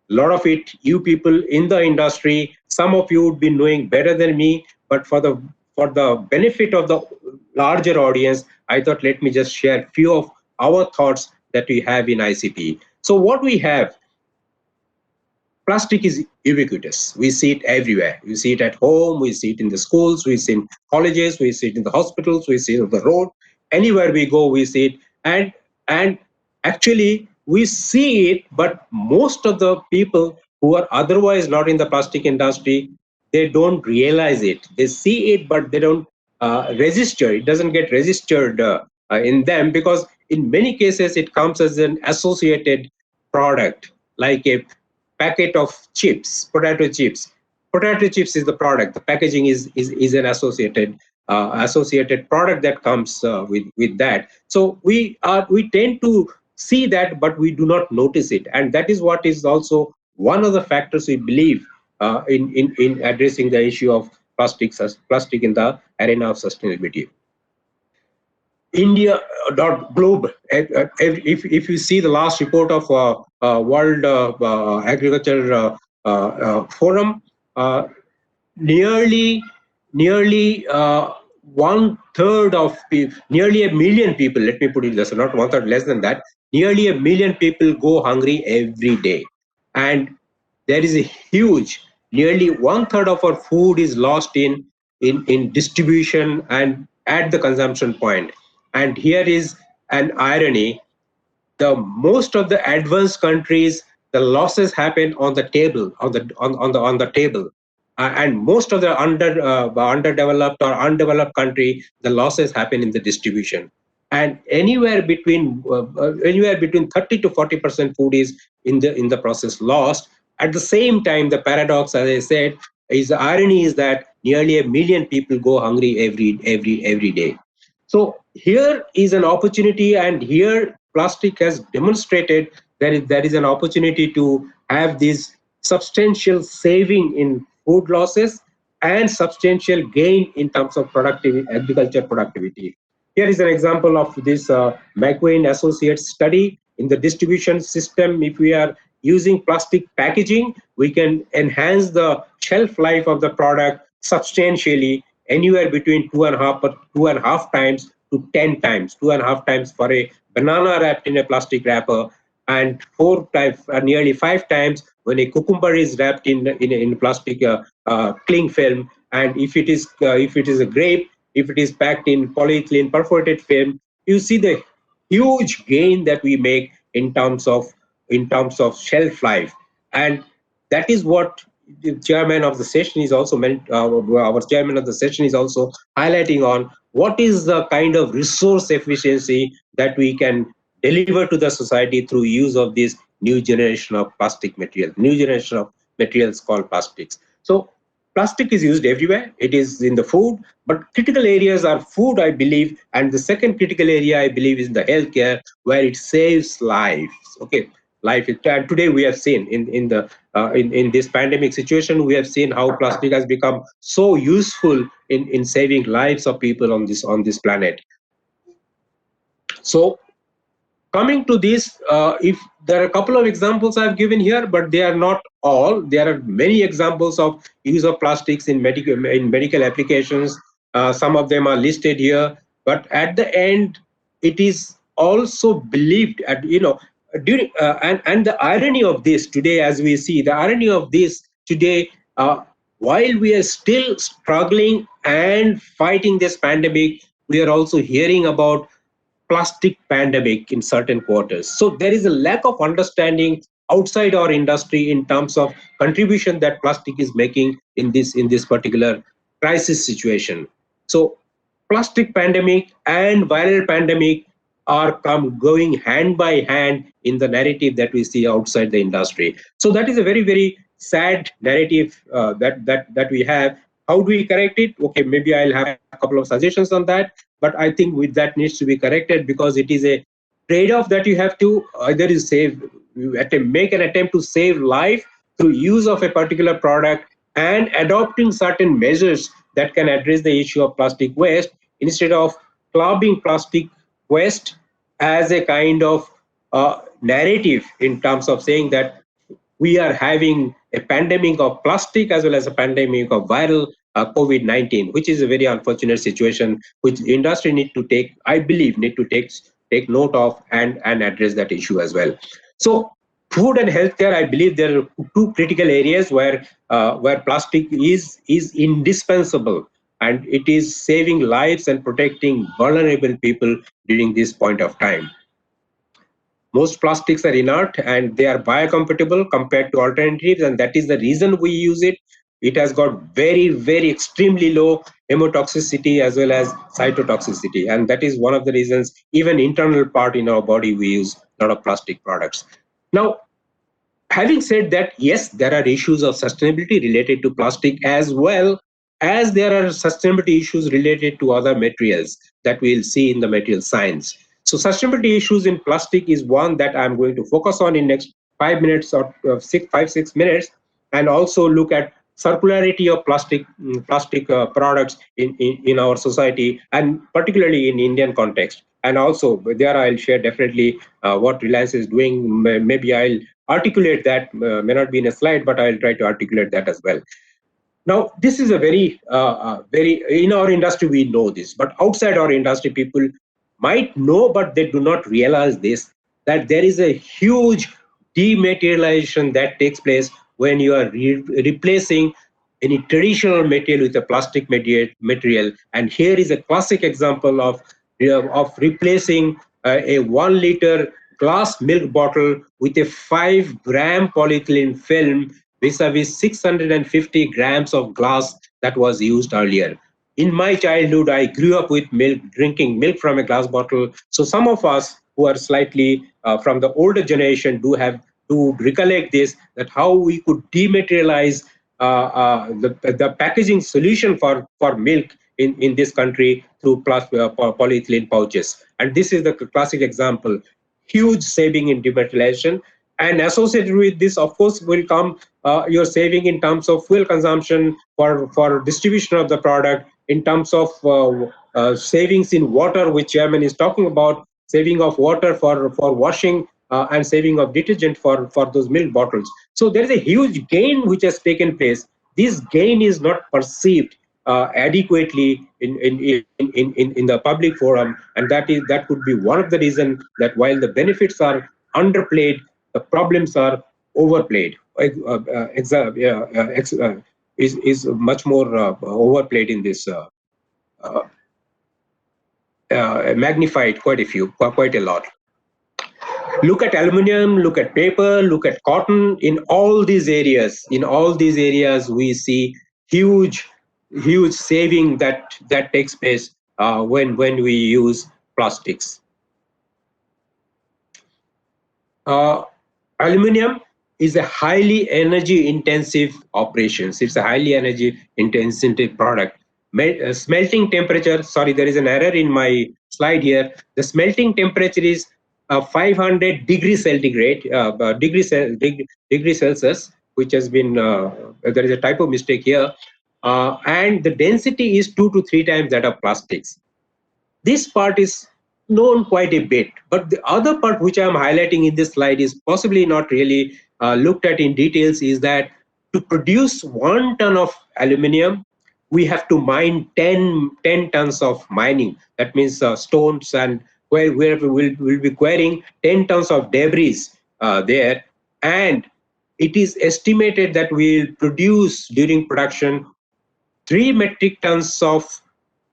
A lot of it, you people in the industry, some of you would be knowing better than me, but for the benefit of the larger audience, I thought let me just share few of our thoughts that we have in ICP. So what we have, plastic is ubiquitous. We see it everywhere. We see it at home, we see it in the schools, we see it in colleges, we see it in the hospitals, we see it on the road. Anywhere we go, we see it. And actually, we see it, but most of the people who are otherwise not in the plastic industry, they don't realize it. They see it, but they don't register. It doesn't get registered in them, because in many cases, it comes as an associated product, like a packet of chips, potato chips. Potato chips is the product. The packaging is an associated product that comes with that. So we tend to see that, but we do not notice it, and that is what is also one of the factors we believe in addressing the issue of plastic in the arena of sustainability. India.globe, if you see the last report of World Agriculture Forum, nearly one third of people, nearly 1 million people, let me put it this, not one third, less than that, nearly 1 million people go hungry every day. And there is a huge, nearly one third of our food is lost in distribution and at the consumption point. And here is an irony: the most of the advanced countries, the losses happen on the table, on the table, and most of the underdeveloped or undeveloped country, the losses happen in the distribution. And anywhere between 30 to 40% food is in the process lost. At the same time, the paradox, as I said, is the irony is that nearly 1 million people go hungry every day. So here is an opportunity, and here plastic has demonstrated that there is an opportunity to have this substantial saving in food losses and substantial gain in terms of productivity, agriculture productivity. Here is an example of this McQueen Associates study. In the distribution system, if we are using plastic packaging, we can enhance the shelf life of the product substantially, anywhere between 2.5 times to 10 times. 2.5 times for a banana wrapped in a plastic wrapper, and 4 times, nearly 5 times when a cucumber is wrapped in plastic cling film. And if it is a grape, if it is packed in polyethylene perforated film, you see the huge gain that we make in terms of shelf life. And that is what the chairman of the session is also our chairman of the session is also highlighting on. What is the kind of resource efficiency that we can deliver to the society through use of this new generation of plastic material, new generation of materials called plastics. So plastic is used everywhere. It is in the food, but critical areas are food, I believe, and the second critical area, I believe, is in the healthcare, where it saves lives. Okay, life. And today we have seen in this pandemic situation, we have seen how plastic has become so useful in saving lives of people on this planet. So coming to this, if there are a couple of examples I've given here, but they are not all. There are many examples of use of plastics in medical applications. Some of them are listed here, but at the end, it is also believed, during and the irony of this today, as we see, the irony of this today, while we are still struggling and fighting this pandemic, we are also hearing about plastic pandemic in certain quarters. So there is a lack of understanding outside our industry in terms of contribution that plastic is making in this particular crisis situation. So plastic pandemic and viral pandemic are going hand by hand in the narrative that we see outside the industry. So that is a very, very sad narrative that we have. How do we correct it? Okay, maybe I'll have a couple of suggestions on that, but I think with that needs to be corrected, because it is a trade-off that you have to either make an attempt to save life through use of a particular product and adopting certain measures that can address the issue of plastic waste instead of clubbing plastic waste as a kind of narrative in terms of saying that we are having a pandemic of plastic as well as a pandemic of viral COVID-19, which is a very unfortunate situation, which the industry need to take, I believe, take note of and address that issue as well. So food and healthcare, I believe there are two critical areas where plastic is indispensable, and it is saving lives and protecting vulnerable people during this point of time. Most plastics are inert and they are biocompatible compared to alternatives, and that is the reason we use it. It has got very, very extremely low hemotoxicity as well as cytotoxicity, and that is one of the reasons even internal part in our body we use a lot of plastic products. Now, having said that, yes, there are issues of sustainability related to plastic as well as there are sustainability issues related to other materials that we'll see in the material science. So sustainability issues in plastic is one that I'm going to focus on in next 5 minutes or 6 minutes, and also look at circularity of plastic products in our society, and particularly in Indian context. And also there I'll share definitely what Reliance is doing. Maybe I'll articulate that, may not be in a slide, but I'll try to articulate that as well. Now, this is a very, in our industry, we know this, but outside our industry, people might know, but they do not realize this, that there is a huge dematerialization that takes place when you are replacing any traditional material with a plastic material. And here is a classic example of replacing a 1 liter glass milk bottle with a 5-gram polyethylene film vis-a-vis 650 grams of glass that was used earlier. In my childhood, I grew up with drinking milk from a glass bottle. So some of us who are slightly from the older generation do recollect this, that how we could dematerialize the packaging solution for milk in this country through polyethylene pouches. And this is the classic example. Huge saving in dematerialization. And associated with this, of course, will come your saving in terms of fuel consumption for distribution of the product, in terms of savings in water, which Chairman is talking about, saving of water for washing and saving of detergent for those milk bottles. So there is a huge gain which has taken place. This gain is not perceived adequately in the public forum, and that could be one of the reasons that while the benefits are underplayed, the problems are overplayed. Is much more overplayed in this, magnified quite a lot. Look at aluminium, look at paper, look at cotton. In all these areas, we see huge saving that takes place when we use plastics. Aluminium is a highly energy intensive operations. It's a highly energy intensive product. Smelting temperature, sorry, there is an error in my slide here. The smelting temperature is 500 degrees centigrade, degree Celsius, which has been, there is a typo mistake here. And the density is 2 to 3 times that of plastics. This part is known quite a bit, but the other part which I am highlighting in this slide is possibly not really looked at in details, is that to produce 1 ton of aluminium, we have to mine 10 tons of mining. That means stones, and where we'll be quarrying 10 tons of debris there. And it is estimated that we'll produce during production 3 metric tons of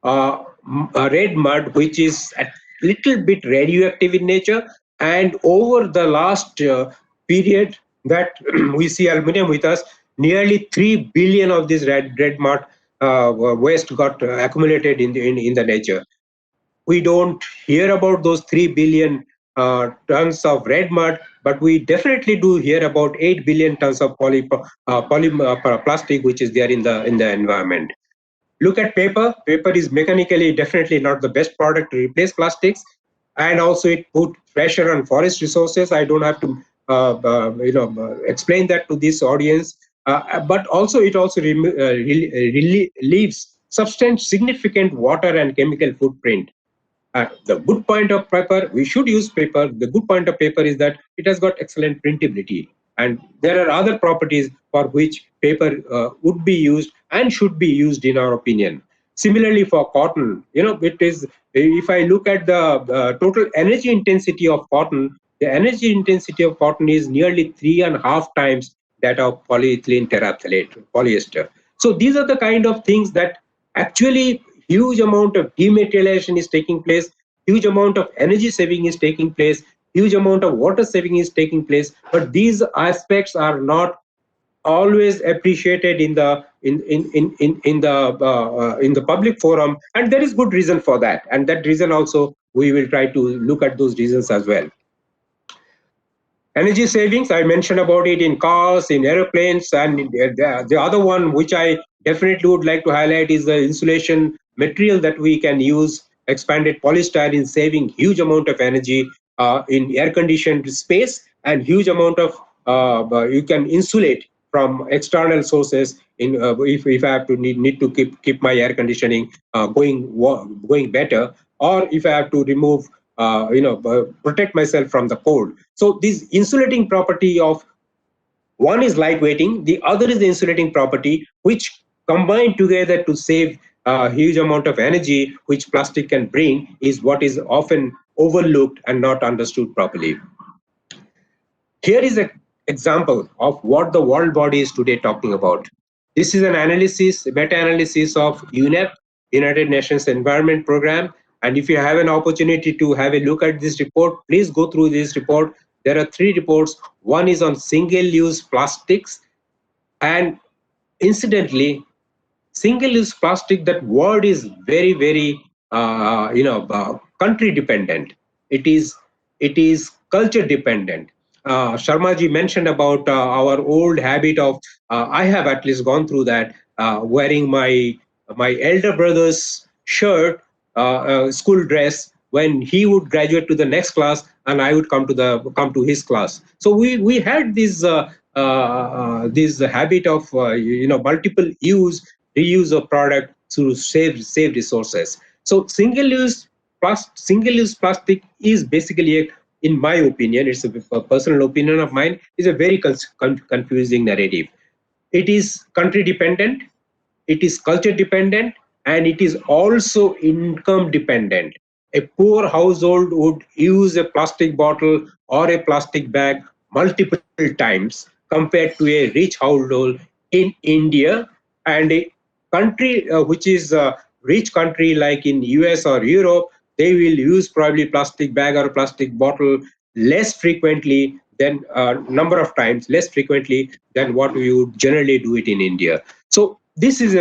red mud, which is a little bit radioactive in nature. And over the last period that we see aluminium with us, nearly 3 billion of this red mud waste got accumulated in the nature. We don't hear about those 3 billion tons of red mud, but we definitely do hear about 8 billion tons of plastic which is there in the environment. Look at paper. Paper is mechanically definitely not the best product to replace plastics, and also it put pressure on forest resources. I don't have to explain that to this audience. But also it also relieves significant water and chemical footprint. The good point of paper, we should use paper. The good point of paper is that it has got excellent printability. And there are other properties for which paper would be used and should be used in our opinion. Similarly for cotton, it is, if I look at the total energy intensity of cotton, the energy intensity of cotton is nearly 3.5 times that of polyethylene terephthalate, polyester. So these are the kind of things that actually huge amount of dematerialization is taking place, huge amount of energy saving is taking place, huge amount of water saving is taking place, but these aspects are not always appreciated in the public forum, and there is good reason for that, and that reason also we will try to look at those reasons as well. Energy savings, I mentioned about it in cars, in airplanes, and the other one which I definitely would like to highlight is the insulation material that we can use, expanded polystyrene, saving huge amount of energy in air-conditioned space, and huge amount of you can insulate from external sources. If I have to need to keep my air conditioning going better, or if I have to remove protect myself from the cold. So this insulating property of one is lightweighting, the other is the insulating property, which combine together to save a huge amount of energy which plastic can bring, is what is often overlooked and not understood properly. Here is an example of what the world body is today talking about. This is an analysis, meta-analysis of UNEP, United Nations Environment Program. And if you have an opportunity to have a look at this report, please go through this report. There are 3 reports. One is on single-use plastics. And incidentally, single-use plastic, that word is very, very, country dependent. It is culture dependent. Sharmaji mentioned about our old habit of, I have at least gone through that, wearing my elder brother's shirt, school dress, when he would graduate to the next class and I would come to his class. So we had this habit of multiple reuse of product to save resources. So single-use plastic is basically, in my opinion, it's a personal opinion of mine, is a very confusing narrative. It is country dependent, it is culture dependent, and it is also income dependent. A poor household would use a plastic bottle or a plastic bag multiple times compared to a rich household in India, and a country which is a rich country like in US or Europe, they will use probably plastic bag or plastic bottle less frequently than number of times less frequently than what we would generally do it in India. So this is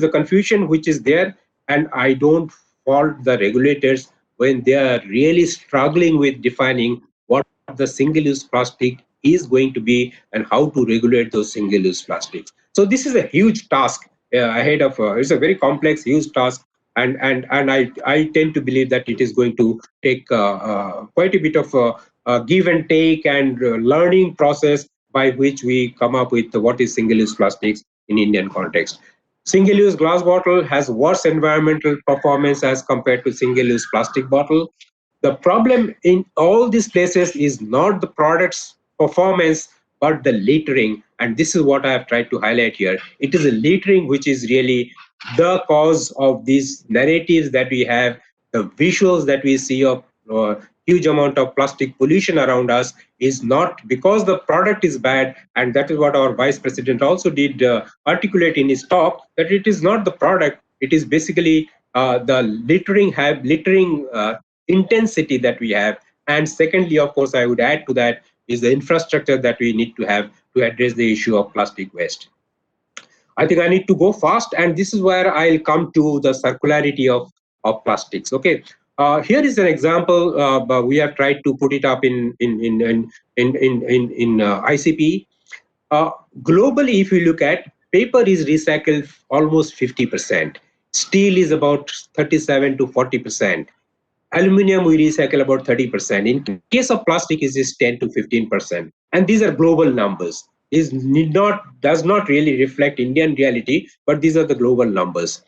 the confusion which is there, and I don't fault the regulators when they are really struggling with defining what the single-use plastic is going to be and how to regulate those single-use plastics. So this is a huge task ahead of it's a very complex, huge task, and I tend to believe that it is going to take quite a bit of give and take and learning process by which we come up with what is single-use plastics in Indian context. Single-use glass bottle has worse environmental performance as compared to single-use plastic bottle. The problem in all these places is not the product's performance, but the littering. And this is what I have tried to highlight here. It is a littering which is really the cause of these narratives that we have, the visuals that we see of huge amount of plastic pollution around us is not because the product is bad, and that is what our vice president also did articulate in his talk, that it is not the product, it is basically the littering intensity that we have. And secondly, of course, I would add to that is the infrastructure that we need to have to address the issue of plastic waste. I think I need to go fast, and this is where I'll come to the circularity of plastics. Okay, here is an example. But we have tried to put it up in ICP. Globally, if you look at, paper is recycled almost 50%. Steel is about 37 to 40%. Aluminium, we recycle about 30%. In case of plastic, it is 10 to 15%. And these are global numbers. This does not really reflect Indian reality, but these are the global numbers.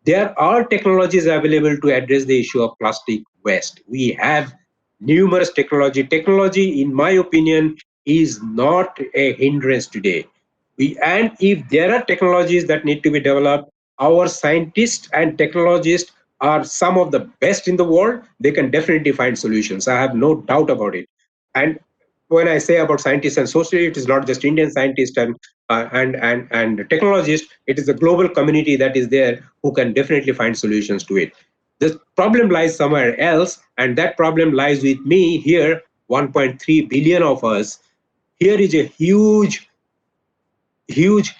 There are technologies available to address the issue of plastic waste. We have numerous technology. Technology, in my opinion, is not a hindrance today. And if there are technologies that need to be developed, our scientists and technologists are some of the best in the world. They can definitely find solutions. I have no doubt about it. And when I say about scientists and socialists, it is not just Indian scientists and technologists. It is a global community that is there who can definitely find solutions to it. The problem lies somewhere else, and that problem lies with me here. 1.3 billion of us. Here is a huge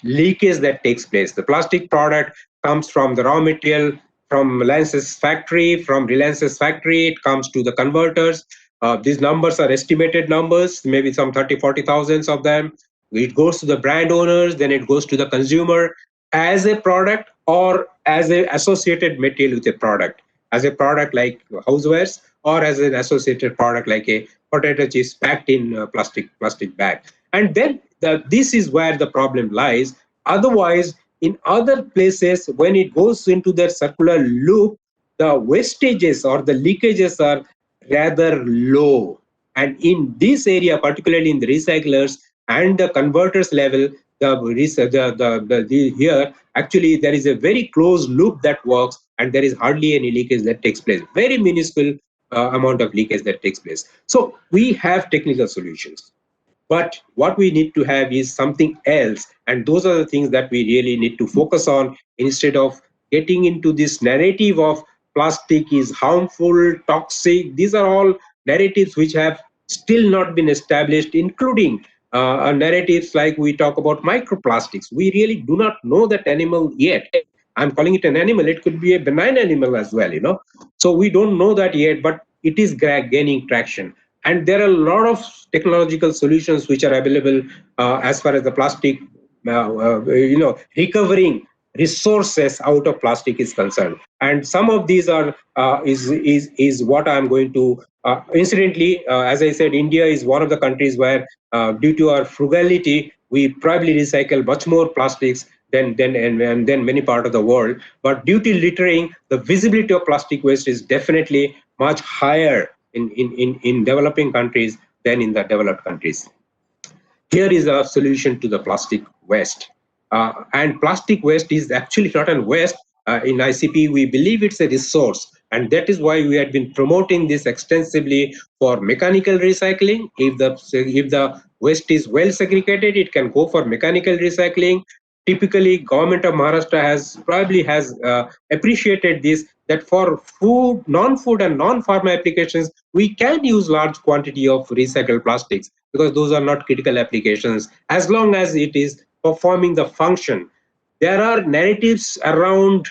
leakage that takes place. The plastic product comes from the raw material from Reliance's factory. From Reliance's factory, it comes to the converters. These numbers are estimated numbers, maybe some 30, 40,000 of them. It goes to the brand owners, then it goes to the consumer as a product or as an associated material with a product, as a product like housewares or as an associated product like a potato chips packed in a plastic bag. And then this is where the problem lies. Otherwise, in other places, when it goes into the circular loop, the wastages or the leakages are rather low. And in this area, particularly in the recyclers and the converters level, here actually there is a very closed loop that works, and there is hardly any leakage that takes place. Very minuscule amount of leakage that takes place. So we have technical solutions. But what we need to have is something else. And those are the things that we really need to focus on instead of getting into this narrative of plastic is harmful, toxic. These are all narratives which have still not been established, including narratives like we talk about microplastics. We really do not know that animal yet. I'm calling it an animal. It could be a benign animal as well, So we don't know that yet, but it is gaining traction. And there are a lot of technological solutions which are available as far as the plastic, recovering resources out of plastic is concerned. And some of these are is what I'm going to. Incidentally, as I said, India is one of the countries where, due to our frugality, we probably recycle much more plastics than many part of the world. But due to littering, the visibility of plastic waste is definitely much higher in developing countries than in the developed countries. Here is a solution to the plastic waste. And plastic waste is actually not a waste. In ICP, we believe it's a resource. And that is why we had been promoting this extensively for mechanical recycling. If the waste is well segregated, it can go for mechanical recycling. Typically, government of Maharashtra has appreciated this, that for food, non-food and non-pharma applications, we can use large quantity of recycled plastics because those are not critical applications as long as it is performing the function. There are narratives around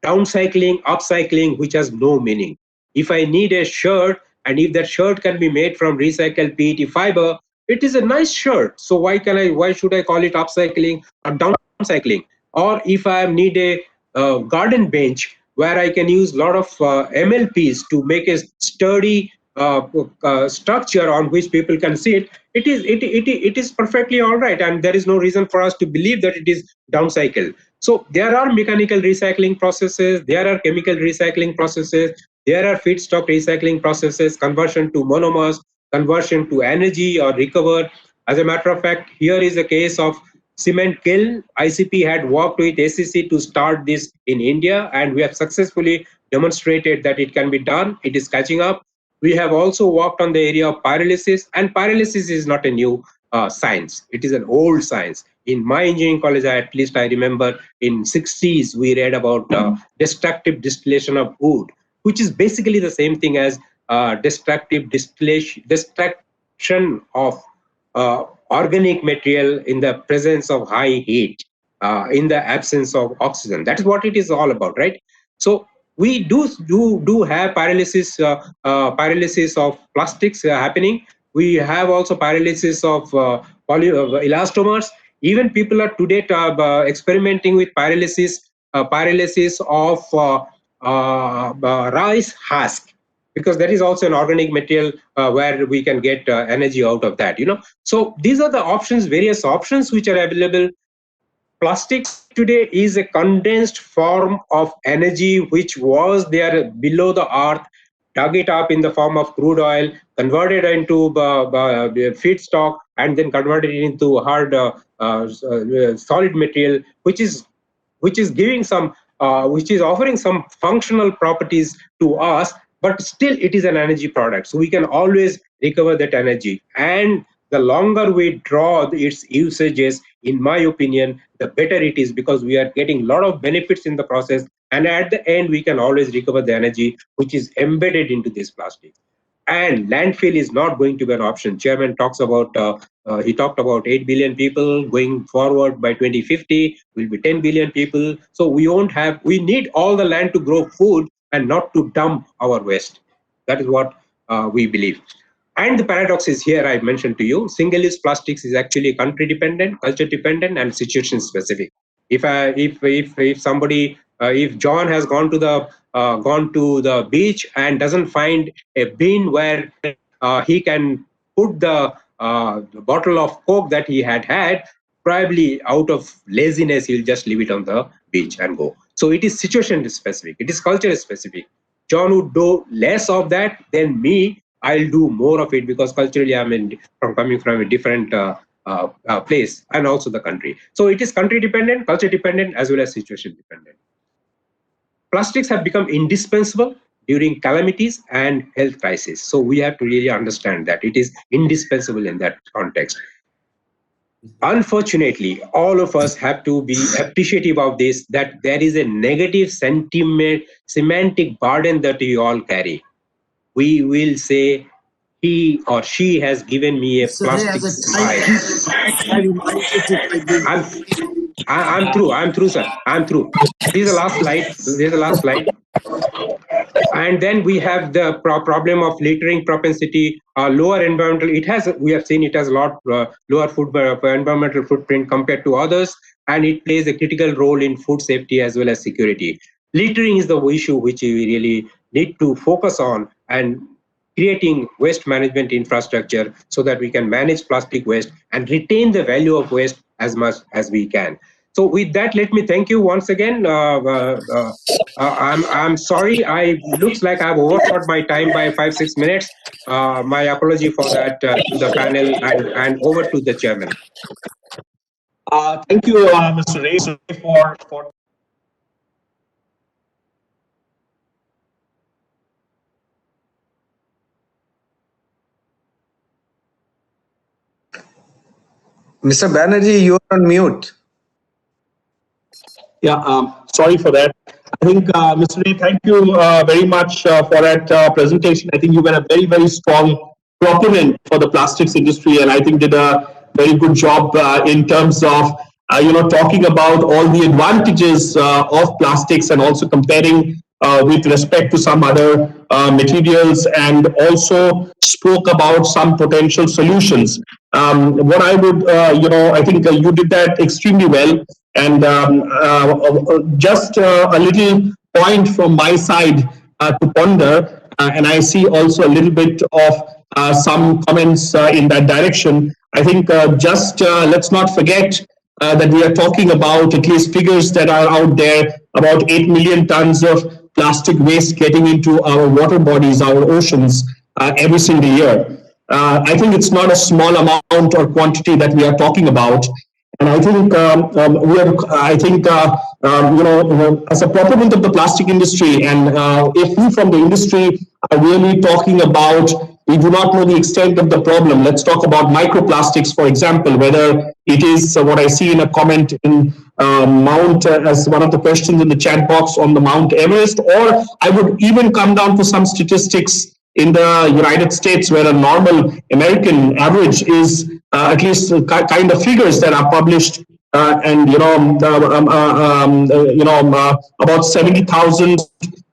downcycling, upcycling, which has no meaning. If I need a shirt, and if that shirt can be made from recycled PET fiber, it is a nice shirt. So why should I call it upcycling or downcycling? Or if I need a garden bench where I can use a lot of MLPs to make a sturdy structure on which people can sit, it is perfectly all right, and there is no reason for us to believe that it is downcycled. So there are mechanical recycling processes, there are chemical recycling processes, there are feedstock recycling processes, conversion to monomers, conversion to energy or recover. As a matter of fact, here is a case of cement kiln. ICP had worked with ACC to start this in India, and we have successfully demonstrated that it can be done. It is catching up. We have also worked on the area of pyrolysis, and pyrolysis is not a new science. It is an old science. In my engineering college, at least I remember in 60s, we read about destructive distillation of wood, which is basically the same thing as destruction of organic material in the presence of high heat, in the absence of oxygen. That is what it is all about, right? So we do have pyrolysis of plastics happening. We have also pyrolysis of elastomers. Even people are today experimenting with pyrolysis of rice husk. because that is also an organic material where we can get energy out of that. So these are the options, various options which are available. Plastic today is a condensed form of energy which was there below the earth, dug it up in the form of crude oil, converted into feedstock, and then converted it into hard solid material, which is giving some which is offering some functional properties to us, but still it is an energy product, so we can always recover that energy. And the longer we draw its usages, in my opinion, the better it is, because we are getting a lot of benefits in the process, and at the end we can always recover the energy which is embedded into this plastic. And landfill is not going to be an option. Chairman talks about he talked about 8 billion people going forward. By 2050 will be 10 billion people. So we need all the land to grow food and not to dump our waste. That is what we believe. And the paradox is here, I mentioned to you, single-use plastics is actually country dependent, culture dependent, and situation specific. If somebody, if John has gone to the beach and doesn't find a bin where he can put the bottle of Coke that he had, probably out of laziness, he'll just leave it on the beach and go. So it is situation specific, it is culture specific. John would do less of that than me. I'll do more of it because culturally I'm coming from a different place, and also the country. So it is country dependent, culture dependent, as well as situation dependent. Plastics have become indispensable during calamities and health crises. So we have to really understand that it is indispensable in that context. Unfortunately, all of us have to be appreciative of this, that there is a negative semantic burden that we all carry. We will say, he or she has given me a plastic smile. I'm through, sir. I'm through. This is the last slide. And then we have the problem of littering propensity, lower environmental. We have seen it has a lot lower environmental footprint compared to others, and it plays a critical role in food safety as well as security. Littering is the issue which we really need to focus on, and creating waste management infrastructure so that we can manage plastic waste and retain the value of waste as much as we can. So with that, let me thank you once again. I'm sorry. Looks like I've overshot my time by 5-6 minutes. My apology for that to the panel, and over to the chairman. Thank you, Mr. Ray, for Mr. Banerjee, you are on mute. Yeah, sorry for that. I think, Mr. Ray, thank you very much for that presentation. I think you were a very, very strong proponent for the plastics industry, and I think did a very good job in terms of talking about all the advantages of plastics, and also comparing with respect to some other materials, and also spoke about some potential solutions. What I would, I think you did that extremely well. And just a little point from my side to ponder, and I see also a little bit of some comments in that direction. I think let's not forget that we are talking about at least figures that are out there, about 8 million tons of plastic waste getting into our water bodies, our oceans, every single year. I think it's not a small amount or quantity that we are talking about. And I think as a proponent of the plastic industry, and if we from the industry are really talking about, we do not know the extent of the problem. Let's talk about microplastics, for example, whether it is what I see in a comment in Mount, as one of the questions in the chat box on the Mount Everest, or I would even come down to some statistics in the United States, where a normal American average is at least kind of figures that are published, and about 70,000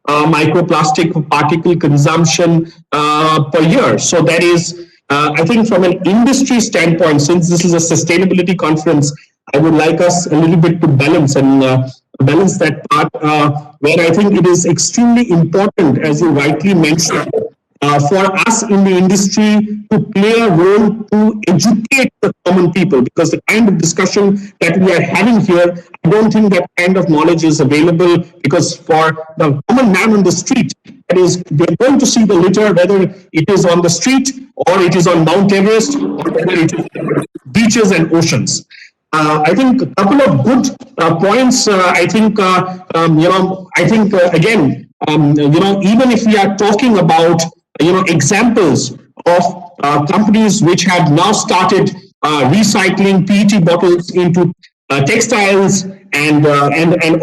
microplastic particle consumption per year. So that is, I think, from an industry standpoint, since this is a sustainability conference, I would like us a little bit to balance that part, where I think it is extremely important, as you rightly mentioned, for us in the industry to play a role to educate the common people, because the kind of discussion that we are having here, I don't think that kind of knowledge is available, because for the common man on the street, that is, they're going to see the litter, whether it is on the street or it is on Mount Everest or whether it is beaches and oceans. I think a couple of good points. I think again, even if we are talking about examples of companies which have now started recycling PET bottles into textiles, and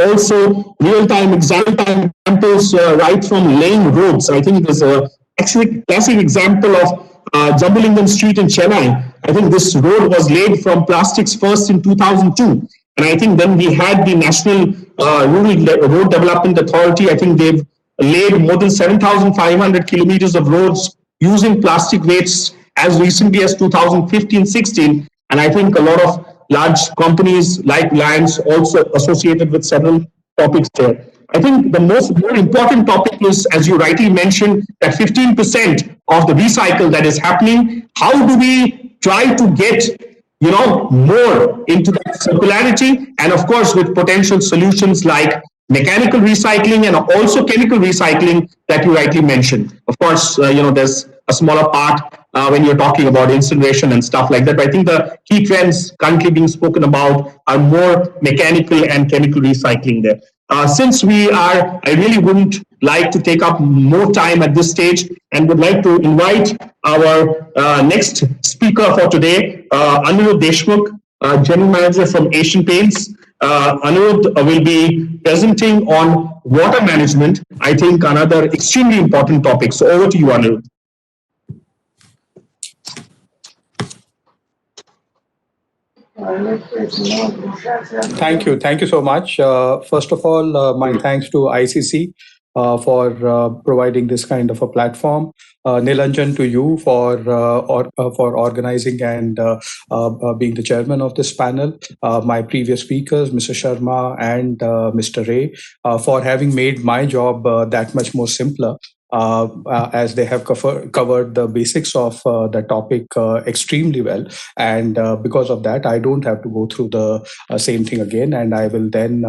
also real-time examples right from laying roads. I think there's a actually classic example of Jambalingam Street in Chennai. I think this road was laid from plastics first in 2002. And I think then we had the National Rural Road Development Authority. I think they've laid more than 7,500 kilometers of roads using plastic waste as recently as 2015-16. And I think a lot of large companies like Reliance also associated with several topics there. I think the more important topic is, as you rightly mentioned, that 15% of the recycle that is happening. How do we try to get more into that circularity, and of course with potential solutions like mechanical recycling and also chemical recycling that you rightly mentioned. Of course, there's a smaller part when you're talking about incineration and stuff like that. But I think the key trends currently being spoken about are more mechanical and chemical recycling there. Since I really wouldn't like to take up more time at this stage, and would like to invite our next speaker for today, Anirudh Deshmukh, General Manager from Asian Paints. Anirudh will be presenting on water management, I think another extremely important topic. So over to you, Anirudh. Thank you. Thank you so much. First of all, my thanks to ICC for providing this kind of a platform. Nilanjan, to you for organizing and being the chairman of this panel. My previous speakers, Mr. Sharma and Mr. Ray, for having made my job that much more simpler. As they have covered the basics of the topic extremely well. And because of that, I don't have to go through the same thing again. And I will then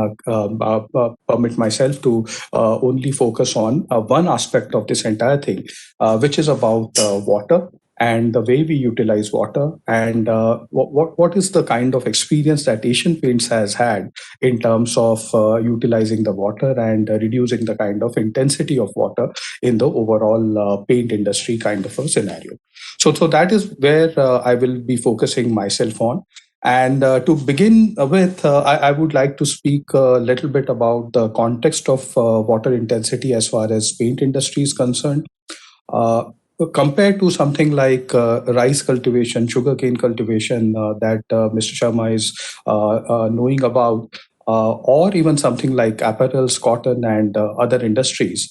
permit myself to only focus on one aspect of this entire thing, which is about water and the way we utilize water, and what is the kind of experience that Asian Paints has had in terms of utilizing the water and reducing the kind of intensity of water in the overall paint industry kind of a scenario. So that is where I will be focusing myself on. And to begin with, I would like to speak a little bit about the context of water intensity as far as paint industry is concerned. Compared to something like rice cultivation, sugarcane cultivation that Mr. Sharma is knowing about, or even something like apparels, cotton, and other industries,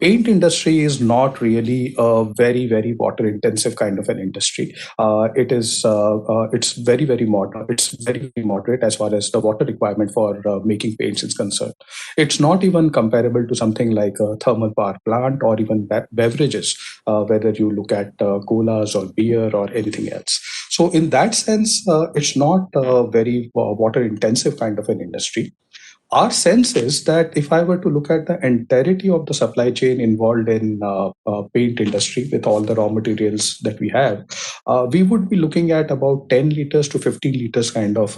paint industry is not really a very, very water intensive kind of an industry. It's very, very moderate. It's very moderate as far as the water requirement for making paints is concerned. It's not even comparable to something like a thermal power plant or even beverages, whether you look at colas or beer or anything else. So in that sense, it's not a very water intensive kind of an industry. Our sense is that if I were to look at the entirety of the supply chain involved in paint industry with all the raw materials that we have, we would be looking at about 10 liters to 15 liters kind of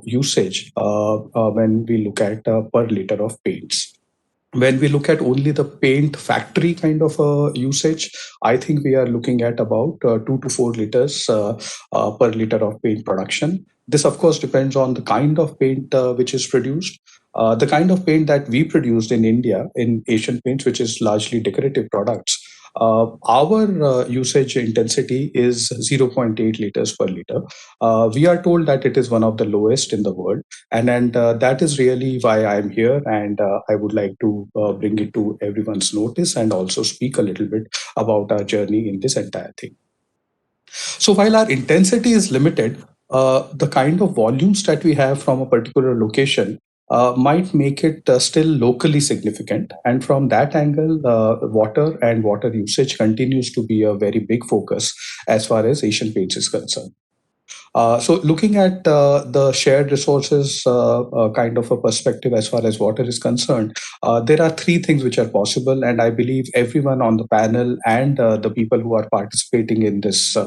usage when we look at per liter of paints. When we look at only the paint factory kind of usage, I think we are looking at about 2 to 4 liters per liter of paint production. This, of course, depends on the kind of paint which is produced. The kind of paint that we produced in India, in Asian Paints, which is largely decorative products, our usage intensity is 0.8 liters per liter. We are told that it is one of the lowest in the world. And that is really why I'm here. And I would like to bring it to everyone's notice and also speak a little bit about our journey in this entire thing. So while our intensity is limited, the kind of volumes that we have from a particular location might make it still locally significant. And from that angle, water and water usage continues to be a very big focus as far as Asian Paints is concerned. So looking at the shared resources kind of a perspective as far as water is concerned, there are three things which are possible, and I believe everyone on the panel and the people who are participating in this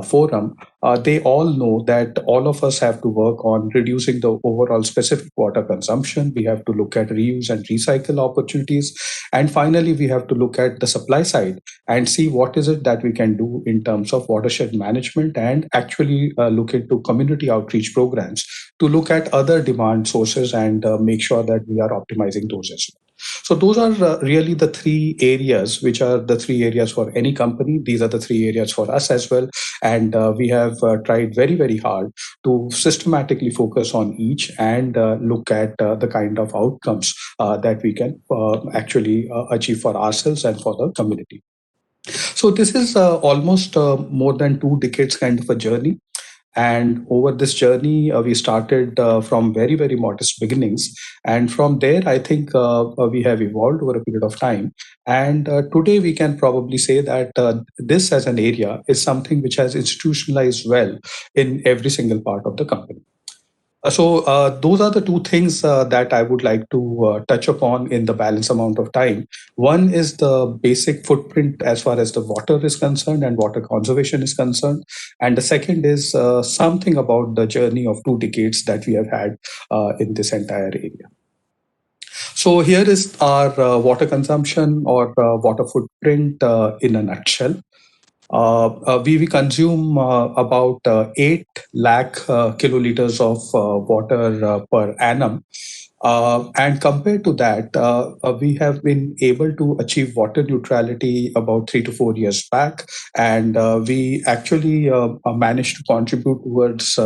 forum, they all know that all of us have to work on reducing the overall specific water consumption. We have to look at reuse and recycle opportunities. And finally, we have to look at the supply side and see what is it that we can do in terms of watershed management, and actually look into community outreach programs to look at other demand sources and make sure that we are optimizing those as well. So those are really the three areas, which are the three areas for any company. These are the three areas for us as well. And we have tried very, very hard to systematically focus on each and look at the kind of outcomes that we can actually achieve for ourselves and for the community. So this is almost more than 2 decades kind of a journey. And over this journey, we started from very, very modest beginnings. And from there, I think we have evolved over a period of time. And today, we can probably say that this as an area is something which has institutionalized well in every single part of the company. So those are the two things that I would like to touch upon in the balance amount of time. One is the basic footprint as far as the water is concerned and water conservation is concerned. And the second is something about the journey of 2 decades that we have had in this entire area. So here is our water consumption or water footprint in a nutshell. We consume about 8 lakh kiloliters of water per annum. And compared to that, we have been able to achieve water neutrality about 3 to 4 years back. And we actually managed to contribute towards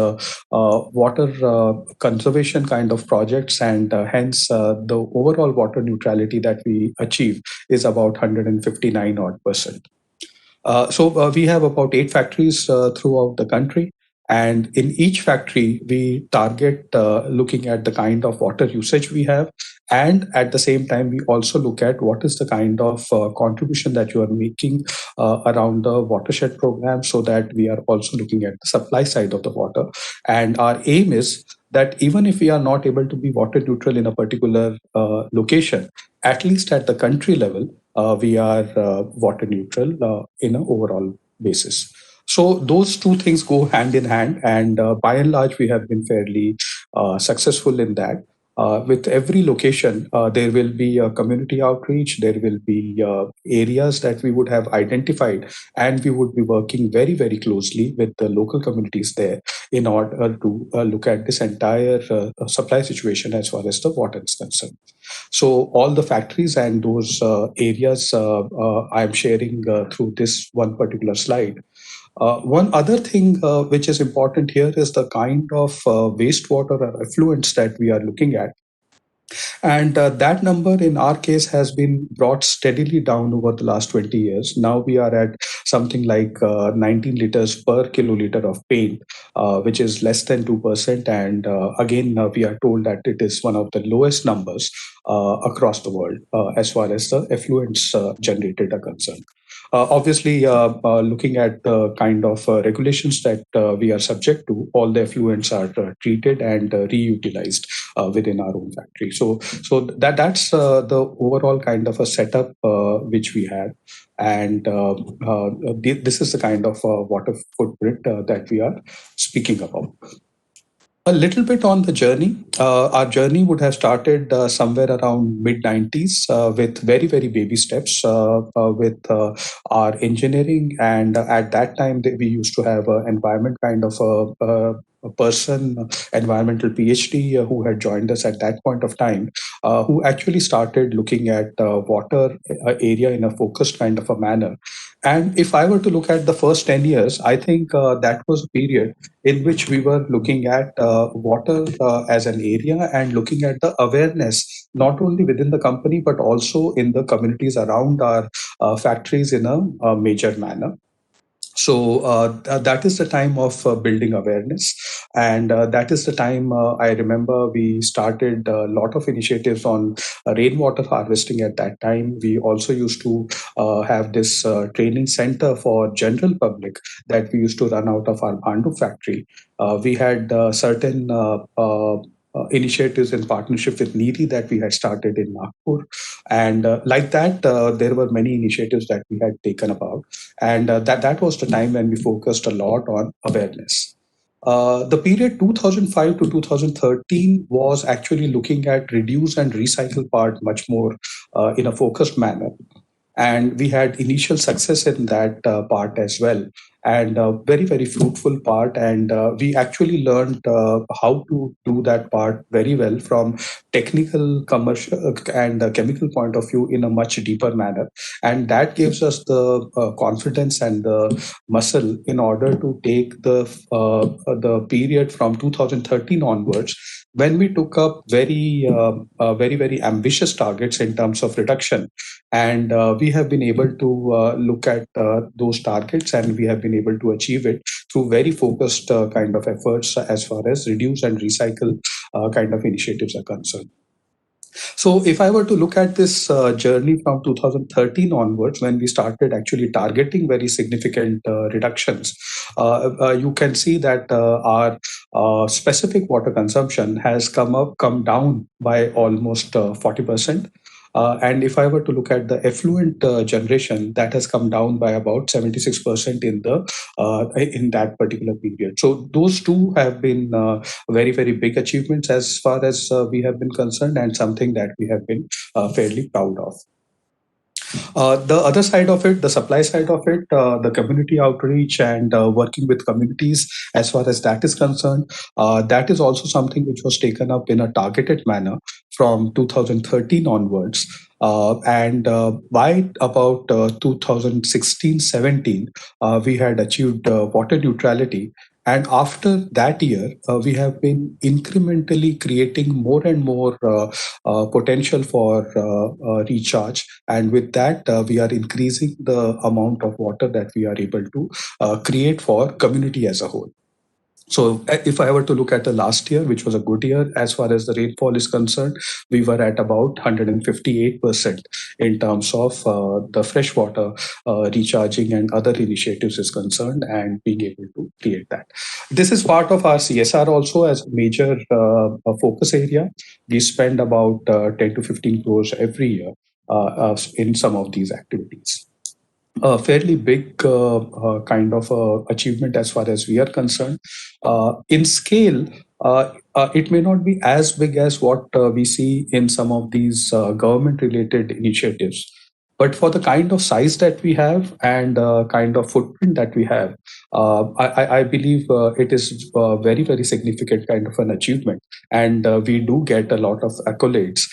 water conservation kind of projects. And hence, the overall water neutrality that we achieve is about 159 odd %. So we have about 8 factories throughout the country. And in each factory, we target looking at the kind of water usage we have. And at the same time, we also look at what is the kind of contribution that you are making around the watershed program, so that we are also looking at the supply side of the water. And our aim is that even if we are not able to be water neutral in a particular location, at least at the country level, we are water neutral in an overall basis. So those two things go hand in hand, and by and large, we have been fairly successful in that. With every location, there will be a community outreach, there will be areas that we would have identified, and we would be working very, very closely with the local communities there in order to look at this entire supply situation as far as the water is concerned. So all the factories and those areas I'm sharing through this one particular slide. One other thing which is important here is the kind of wastewater or effluents that we are looking at. And that number in our case has been brought steadily down over the last 20 years. Now we are at something like 19 liters per kiloliter of paint, which is less than 2%. And again, we are told that it is one of the lowest numbers across the world as far as the effluents generated are concerned. Obviously, looking at the kind of regulations that we are subject to, all the effluents are treated and reutilized within our own factory. So that's the overall kind of a setup which we have. And this is the kind of water footprint that we are speaking about. A little bit on the journey. Our journey would have started somewhere around mid-90s with very, very baby steps with our engineering. And at that time, we used to have an environment kind of a person, environmental PhD, who had joined us at that point of time, who actually started looking at water area in a focused kind of a manner. And if I were to look at the first 10 years, I think that was a period in which we were looking at water as an area and looking at the awareness, not only within the company, but also in the communities around our factories in a major manner. So that is the time of building awareness, and that is the time I remember we started a lot of initiatives on rainwater harvesting. At that time, we also used to have this training center for general public that we used to run out of our Bhandup factory. We had certain initiatives in partnership with NIDI that we had started in Nagpur, and like that, there were many initiatives that we had taken about, and that was the time when we focused a lot on awareness. The period 2005 to 2013 was actually looking at reduce and recycle part much more in a focused manner. And we had initial success in that part as well, and a very, very fruitful part. And we actually learned how to do that part very well from technical, commercial, and chemical point of view in a much deeper manner. And that gives us the confidence and the muscle in order to take the period from 2013 onwards, when we took up very, very ambitious targets in terms of reduction. And we have been able to look at those targets, and we have been able to achieve it through very focused kind of efforts as far as reduce and recycle kind of initiatives are concerned. So if I were to look at this journey from 2013 onwards, when we started actually targeting very significant reductions, you can see that our specific water consumption has come down by almost 40%. And if I were to look at the effluent generation, that has come down by about 76% in that particular period. So those two have been very, very big achievements as far as we have been concerned, and something that we have been fairly proud of. The other side of it, the supply side of it, the community outreach and working with communities, as far as that is concerned, that is also something which was taken up in a targeted manner from 2013 onwards. And by about 2016-17, we had achieved water neutrality. And after that year, we have been incrementally creating more and more potential for recharge. And with that, we are increasing the amount of water that we are able to create for community as a whole. So if I were to look at the last year, which was a good year as far as the rainfall is concerned, we were at about 158% in terms of the freshwater recharging and other initiatives is concerned, and being able to create that. This is part of our CSR also as a major focus area. We spend about 10 to 15 crores every year in some of these activities. A fairly big kind of achievement as far as we are concerned. In scale, it may not be as big as what we see in some of these government-related initiatives. But for the kind of size that we have and kind of footprint that we have, I believe it is very, very significant kind of an achievement. And we do get a lot of accolades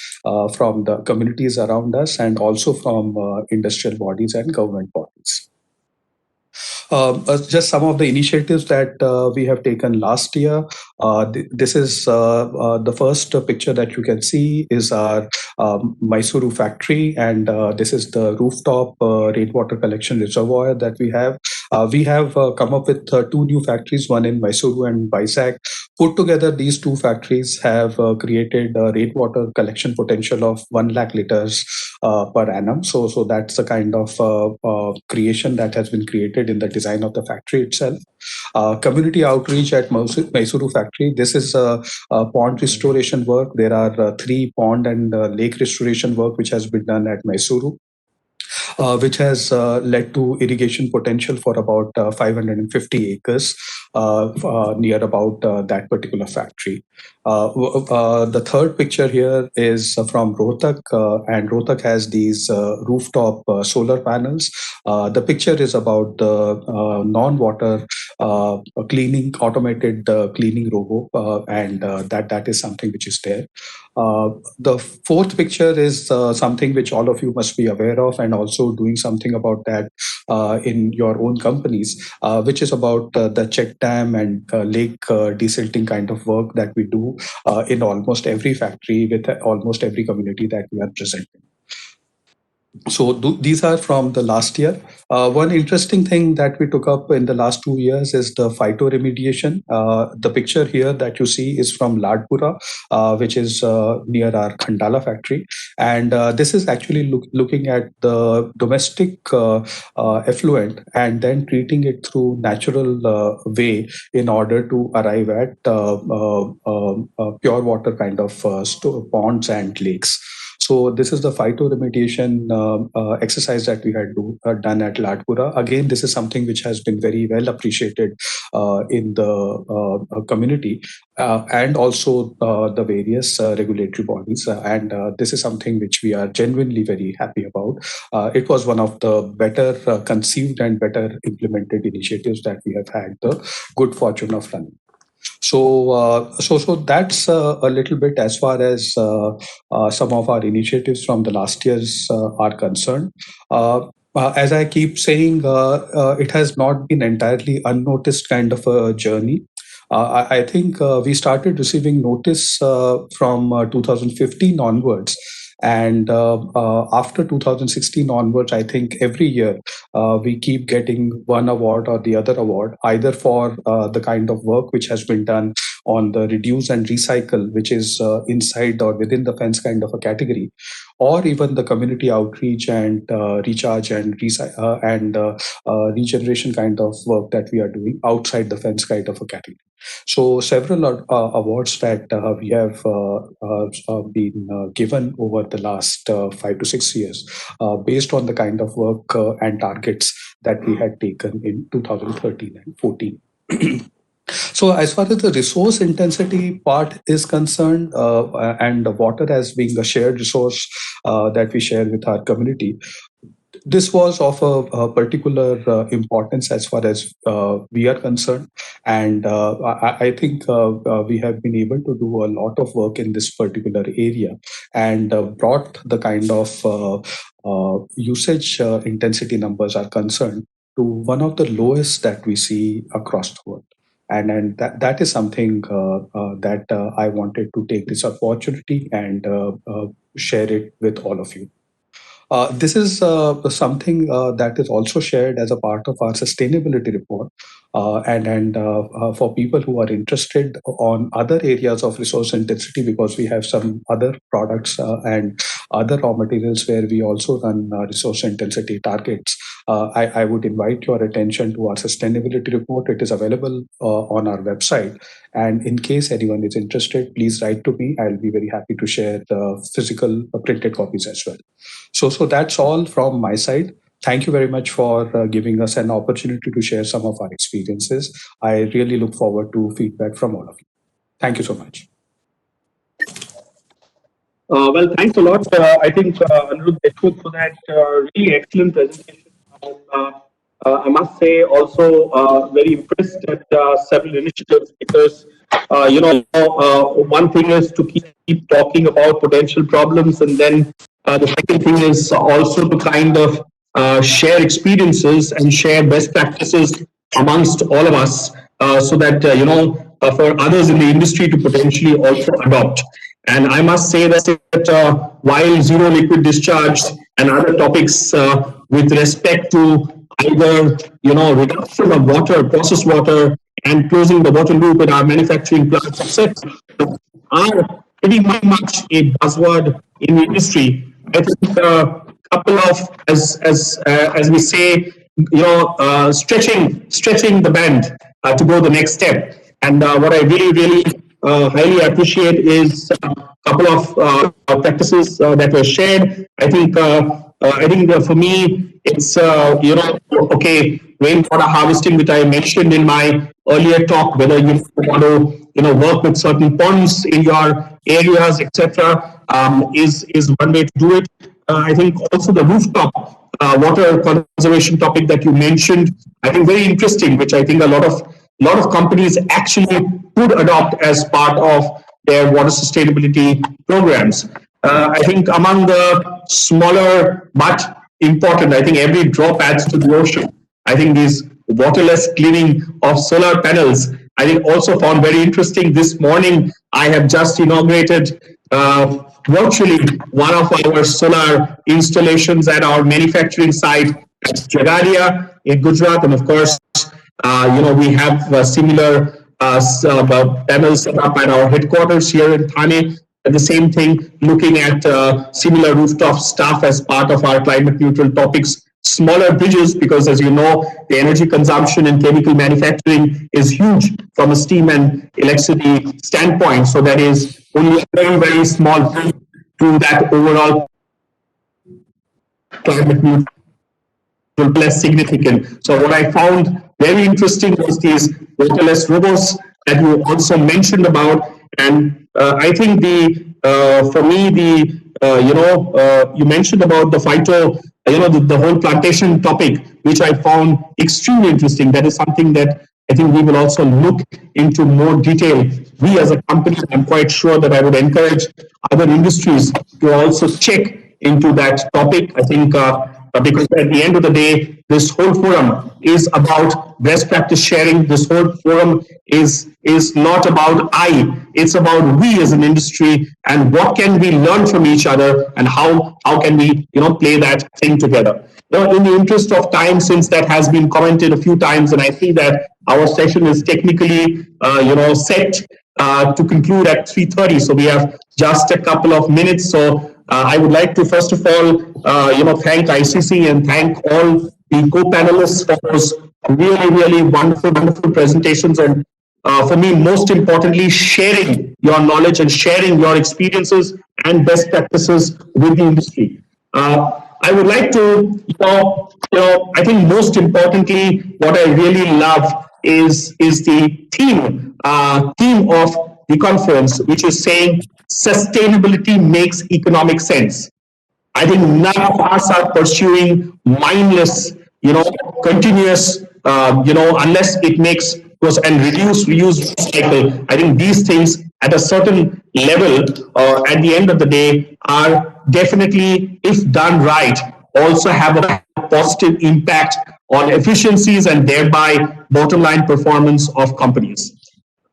from the communities around us, and also from industrial bodies and government bodies. Just some of the initiatives that we have taken last year. This is the first picture that you can see is our Mysuru factory, and this is the rooftop rainwater collection reservoir that we have. We have come up with two new factories, one in Mysuru and Vizag. Put together, these two factories have created a rainwater collection potential of 1 lakh liters per annum. So that's the kind of creation that has been created in the design of the factory itself. Community outreach at Mysuru factory. This is pond restoration work. There are 3 pond and lake restoration work which has been done at Mysuru. Which has led to irrigation potential for about 550 acres near about that particular factory. The third picture here is from Rohtak, and Rohtak has these rooftop solar panels. The picture is about the non-water cleaning, automated cleaning robo, and that is something which is there. The fourth picture is something which all of you must be aware of, and also doing something about that in your own companies, which is about the check dam and lake desilting kind of work that we do in almost every factory with almost every community that we are present in. So these are from the last year. One interesting thing that we took up in the last 2 years is the phytoremediation. The picture here that you see is from Ladpura, which is near our Khandala factory. And this is actually looking at the domestic effluent and then treating it through natural way in order to arrive at pure water kind of ponds and lakes. So this is the phytoremediation exercise that we had done at Ladpura. Again, this is something which has been very well appreciated in the community and also the various regulatory bodies. And this is something which we are genuinely very happy about. It was one of the better conceived and better implemented initiatives that we have had the good fortune of running. So that's a little bit as far as some of our initiatives from the last years are concerned. As I keep saying, it has not been entirely unnoticed kind of a journey. I think we started receiving notice from 2015 onwards. And after 2016 onwards, I think every year we keep getting one award or the other award, either for the kind of work which has been done on the reduce and recycle, which is inside or within the fence kind of a category, or even the community outreach and recharge and regeneration kind of work that we are doing outside the fence kind of a category. So several awards that we have been given over the last 5 to 6 years based on the kind of work and targets that we had taken in 2013 and 14. So as far as the resource intensity part is concerned, and the water as being a shared resource that we share with our community, this was of a particular importance as far as we are concerned. And I think we have been able to do a lot of work in this particular area and brought the kind of usage intensity numbers are concerned to one of the lowest that we see across the world. And that is something that I wanted to take this opportunity and share it with all of you. This is something that is also shared as a part of our sustainability report. And for people who are interested on other areas of resource intensity, because we have some other products and other raw materials where we also run resource intensity targets, I would invite your attention to our sustainability report. It is available on our website. And in case anyone is interested, please write to me. I'll be very happy to share the physical printed copies as well. So that's all from my side. Thank you very much for giving us an opportunity to share some of our experiences. I really look forward to feedback from all of you. Thank you so much. Well, thanks a lot. I think Anirudh Deshmukh for that really excellent presentation. I must say also very impressed at several initiatives because, one thing is to keep talking about potential problems, and then the second thing is also to kind of share experiences and share best practices amongst all of us so that, for others in the industry to potentially also adopt. And I must say that while zero liquid discharge and other topics with respect to either reduction of water, processed water, and closing the water loop in our manufacturing plants, etc., are pretty much a buzzword in the industry. I think a couple of, as we say, stretching the band to go the next step. And what I really highly appreciate is a couple of practices that were shared. I think for me it's okay, rainwater harvesting, which I mentioned in my earlier talk, whether you want to work with certain ponds in your areas, etc., is one way to do it. I think also the rooftop water conservation topic that you mentioned, I think very interesting, which I think a lot of companies actually could adopt as part of their water sustainability programs. I think among the smaller but important, I think every drop adds to the ocean. I think these waterless cleaning of solar panels, I think also found very interesting. This morning, I have just inaugurated virtually one of our solar installations at our manufacturing site. at Jagadia in Gujarat, and of course, we have similar panels set up at our headquarters here in Thane. And the same thing, looking at similar rooftop stuff as part of our climate neutral topics, smaller bridges, because as you know, the energy consumption in chemical manufacturing is huge from a steam and electricity standpoint. So that is only a very, very small bridge to that overall climate neutral less significant. So what I found very interesting was these waterless rivers that you also mentioned about, and I think for me you mentioned about the phyto, the whole plantation topic, which I found extremely interesting. That is something that I think we will also look into more detail. We as a company, I'm quite sure that I would encourage other industries to also check into that topic. I think because at the end of the day, this whole forum is about best practice sharing. This whole forum is not about it's about we as an industry, and what can we learn from each other, and how can we play that thing together. In the interest of time, since that has been commented a few times, and I see that our session is technically set to conclude at 3:30, so we have just a couple of minutes. So I would like to first of all, thank ICC and thank all the co-panelists for those really, really wonderful, wonderful presentations, and for me, most importantly, sharing your knowledge and sharing your experiences and best practices with the industry. I would like to, I think most importantly, what I really love is the theme of the conference, which is saying sustainability makes economic sense. I think none of us are pursuing mindless, continuous, unless it makes and reuse cycle. I think these things at a certain level, at the end of the day, are definitely, if done right, also have a positive impact on efficiencies and thereby bottom line performance of companies.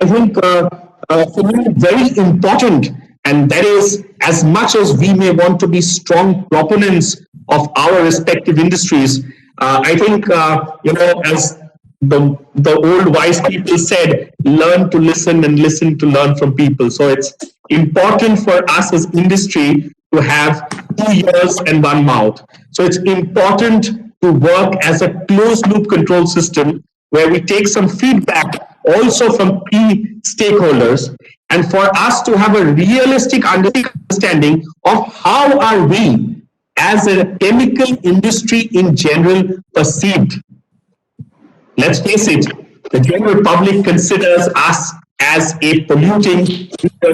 I think for me, very important, and that is, as much as we may want to be strong proponents of our respective industries, I think, as the old wise people said, learn to listen and listen to learn from people. So it's important for us as industry to have 2 ears and 1 mouth. So it's important to work as a closed loop control system where we take some feedback also from key stakeholders, and for us to have a realistic understanding of how are we as a chemical industry in general perceived. Let's face it, the general public considers us as a polluting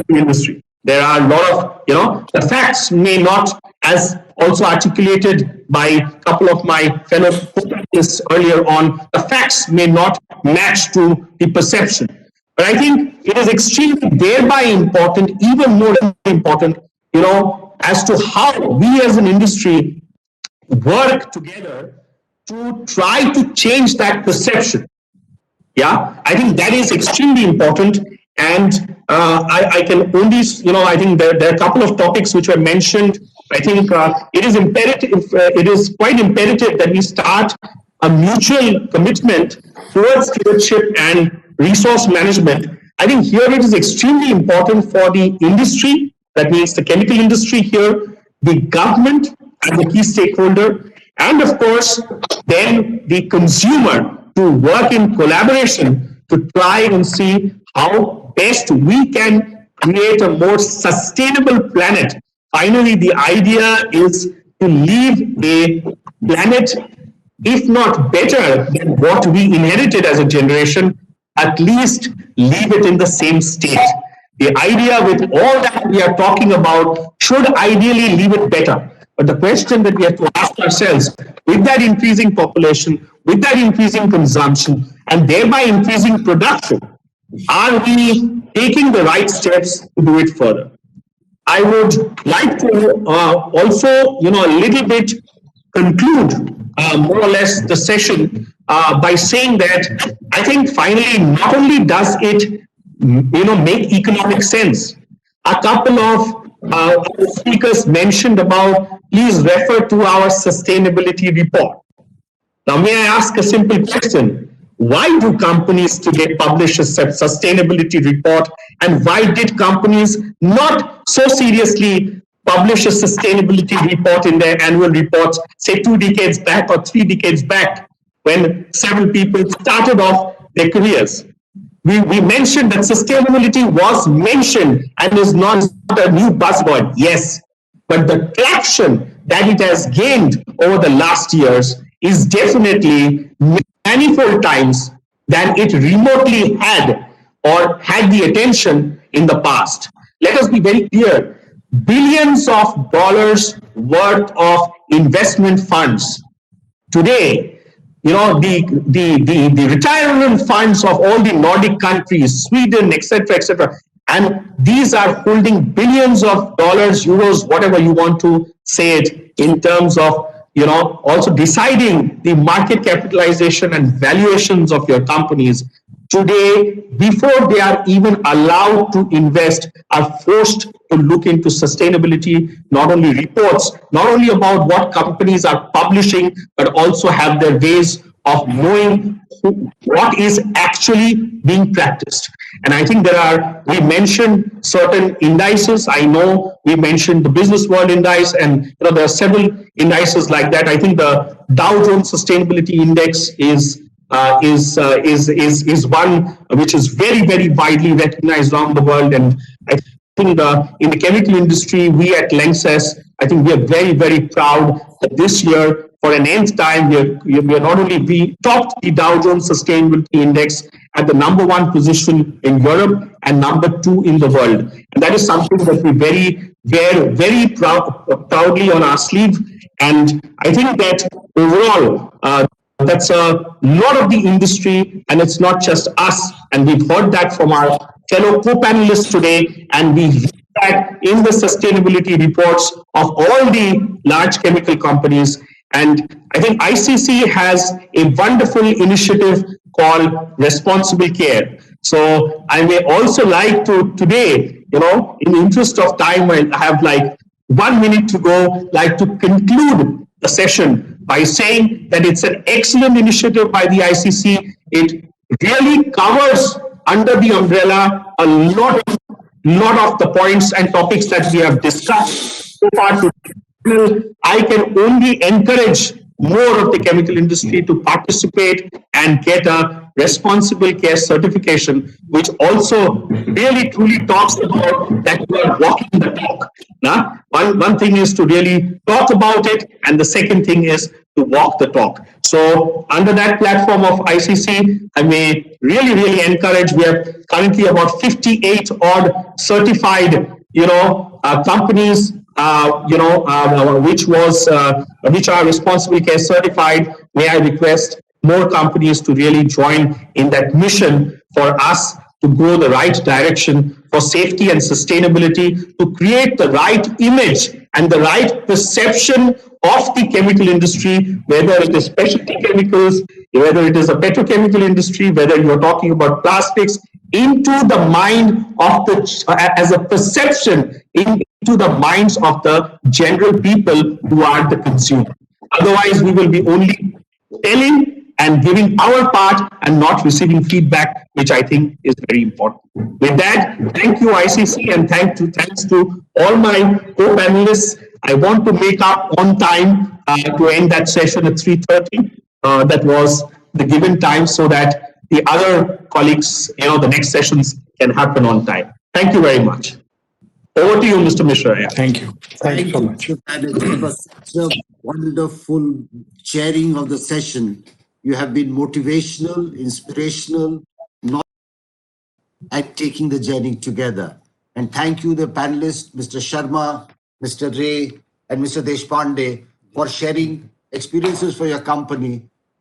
industry. There are a lot of, the facts may not, as also articulated by a couple of my fellow panelists earlier on, the facts may not match to the perception. But I think it is extremely thereby important, even more important, as to how we as an industry work together to try to change that perception. Yeah, I think that is extremely important. And I can only, I think there are a couple of topics which were mentioned. I think it is imperative, it is quite imperative that we start a mutual commitment towards stewardship and resource management. I think here it is extremely important for the industry, that means the chemical industry here, the government as a key stakeholder, and of course, then the consumer to work in collaboration to try and see how best we can create a more sustainable planet. Finally, the idea is to leave a planet, if not better than what we inherited as a generation, at least leave it in the same state. The idea with all that we are talking about should ideally leave it better. But the question that we have to ask ourselves, with that increasing population, with that increasing consumption, and thereby increasing production, are we taking the right steps to do it further? I would like to also, a little bit conclude more or less the session by saying that I think finally, not only does it, make economic sense. A couple of speakers mentioned about, please refer to our sustainability report. Now, may I ask a simple question? Why do companies today publish a sustainability report, and why did companies not so seriously publish a sustainability report in their annual reports, say 2 decades back or 3 decades back, when several people started off their careers? We mentioned that sustainability was mentioned and is not a new buzzword, yes, but the traction that it has gained over the last years is definitely manifold times than it remotely had or had the attention in the past. Let us be very clear. Billions of dollars worth of investment funds today, the retirement funds of all the Nordic countries, Sweden, etc., and these are holding billions of dollars, euros, whatever you want to say it, in terms of also deciding the market capitalization and valuations of your companies. Today, before they are even allowed to invest, are forced to look into sustainability, not only reports, not only about what companies are publishing, but also have their ways of knowing what is actually being practiced. And I think we mentioned certain indices. I know we mentioned the Business World Index, and there are several indices like that. I think the Dow Jones Sustainability Index is one which is very, very widely recognized around the world. And I think in the chemical industry, we at Lanxess, I think we are very, very proud that this year, for an nth time, we are not only we topped the Dow Jones Sustainability Index at the #1 position in Europe and #2 in the world. And that is something that we wear very proudly on our sleeve. And I think that overall, that's a lot of the industry, and it's not just us. And we've heard that from our fellow co-panelists today, and we read that in the sustainability reports of all the large chemical companies. And I think ICC has a wonderful initiative called Responsible Care. So I may also like to today, in the interest of time, I have like 1 minute to go, like to conclude the session by saying that it's an excellent initiative by the ICC. It really covers under the umbrella a lot of the points and topics that we have discussed so far today. I can only encourage more of the chemical industry to participate and get a responsible care certification, which also really truly talks about that you are walking the talk. Now, one thing is to really talk about it, and the second thing is to walk the talk. So under that platform of ICC, I may really encourage, we have currently about 58 odd certified, companies, which are responsible care certified. May I request more companies to really join in that mission for us to go the right direction for safety and sustainability, to create the right image and the right perception of the chemical industry, whether it is specialty chemicals, whether it is a petrochemical industry, whether you're talking about plastics, into the mind of as a perception into the minds of the general people who are the consumer. Otherwise, we will be only telling and giving our part and not receiving feedback, which I think is very important. With that, thank you, ICC, and thanks to all my co-panelists. I want to make up on time to end that session at 3:30. That was the given time, so that the other colleagues, the next sessions can happen on time. Thank you very much. Over to you, Mr. Mishra. Yeah. Thank you. Thank you so much. It was such a wonderful sharing of the session. You have been motivational, inspirational, and taking the journey together. And thank you, the panelists, Mr. Sharma, Mr. Ray, and Mr. Deshpande, for sharing experiences for your company.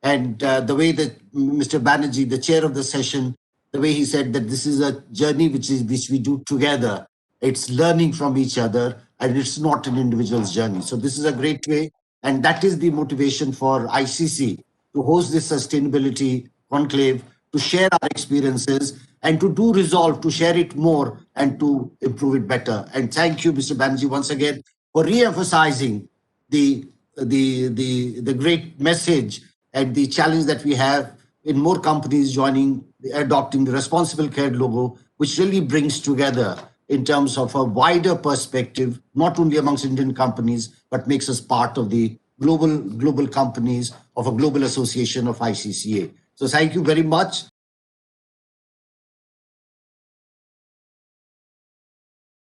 And the way that Mr. Banerjee, the chair of the session, the way he said that this is a journey which we do together. It's learning from each other, and it's not an individual's journey. So this is a great way. And that is the motivation for ICC to host this sustainability conclave, to share our experiences, and to do resolve to share it more and to improve it better. And thank you, Mr. Banerjee, once again for re-emphasizing the great message and the challenge that we have in more companies adopting the responsible care logo, which really brings together in terms of a wider perspective, not only amongst Indian companies, but makes us part of the global companies of a global association of ICCA. So thank you very much.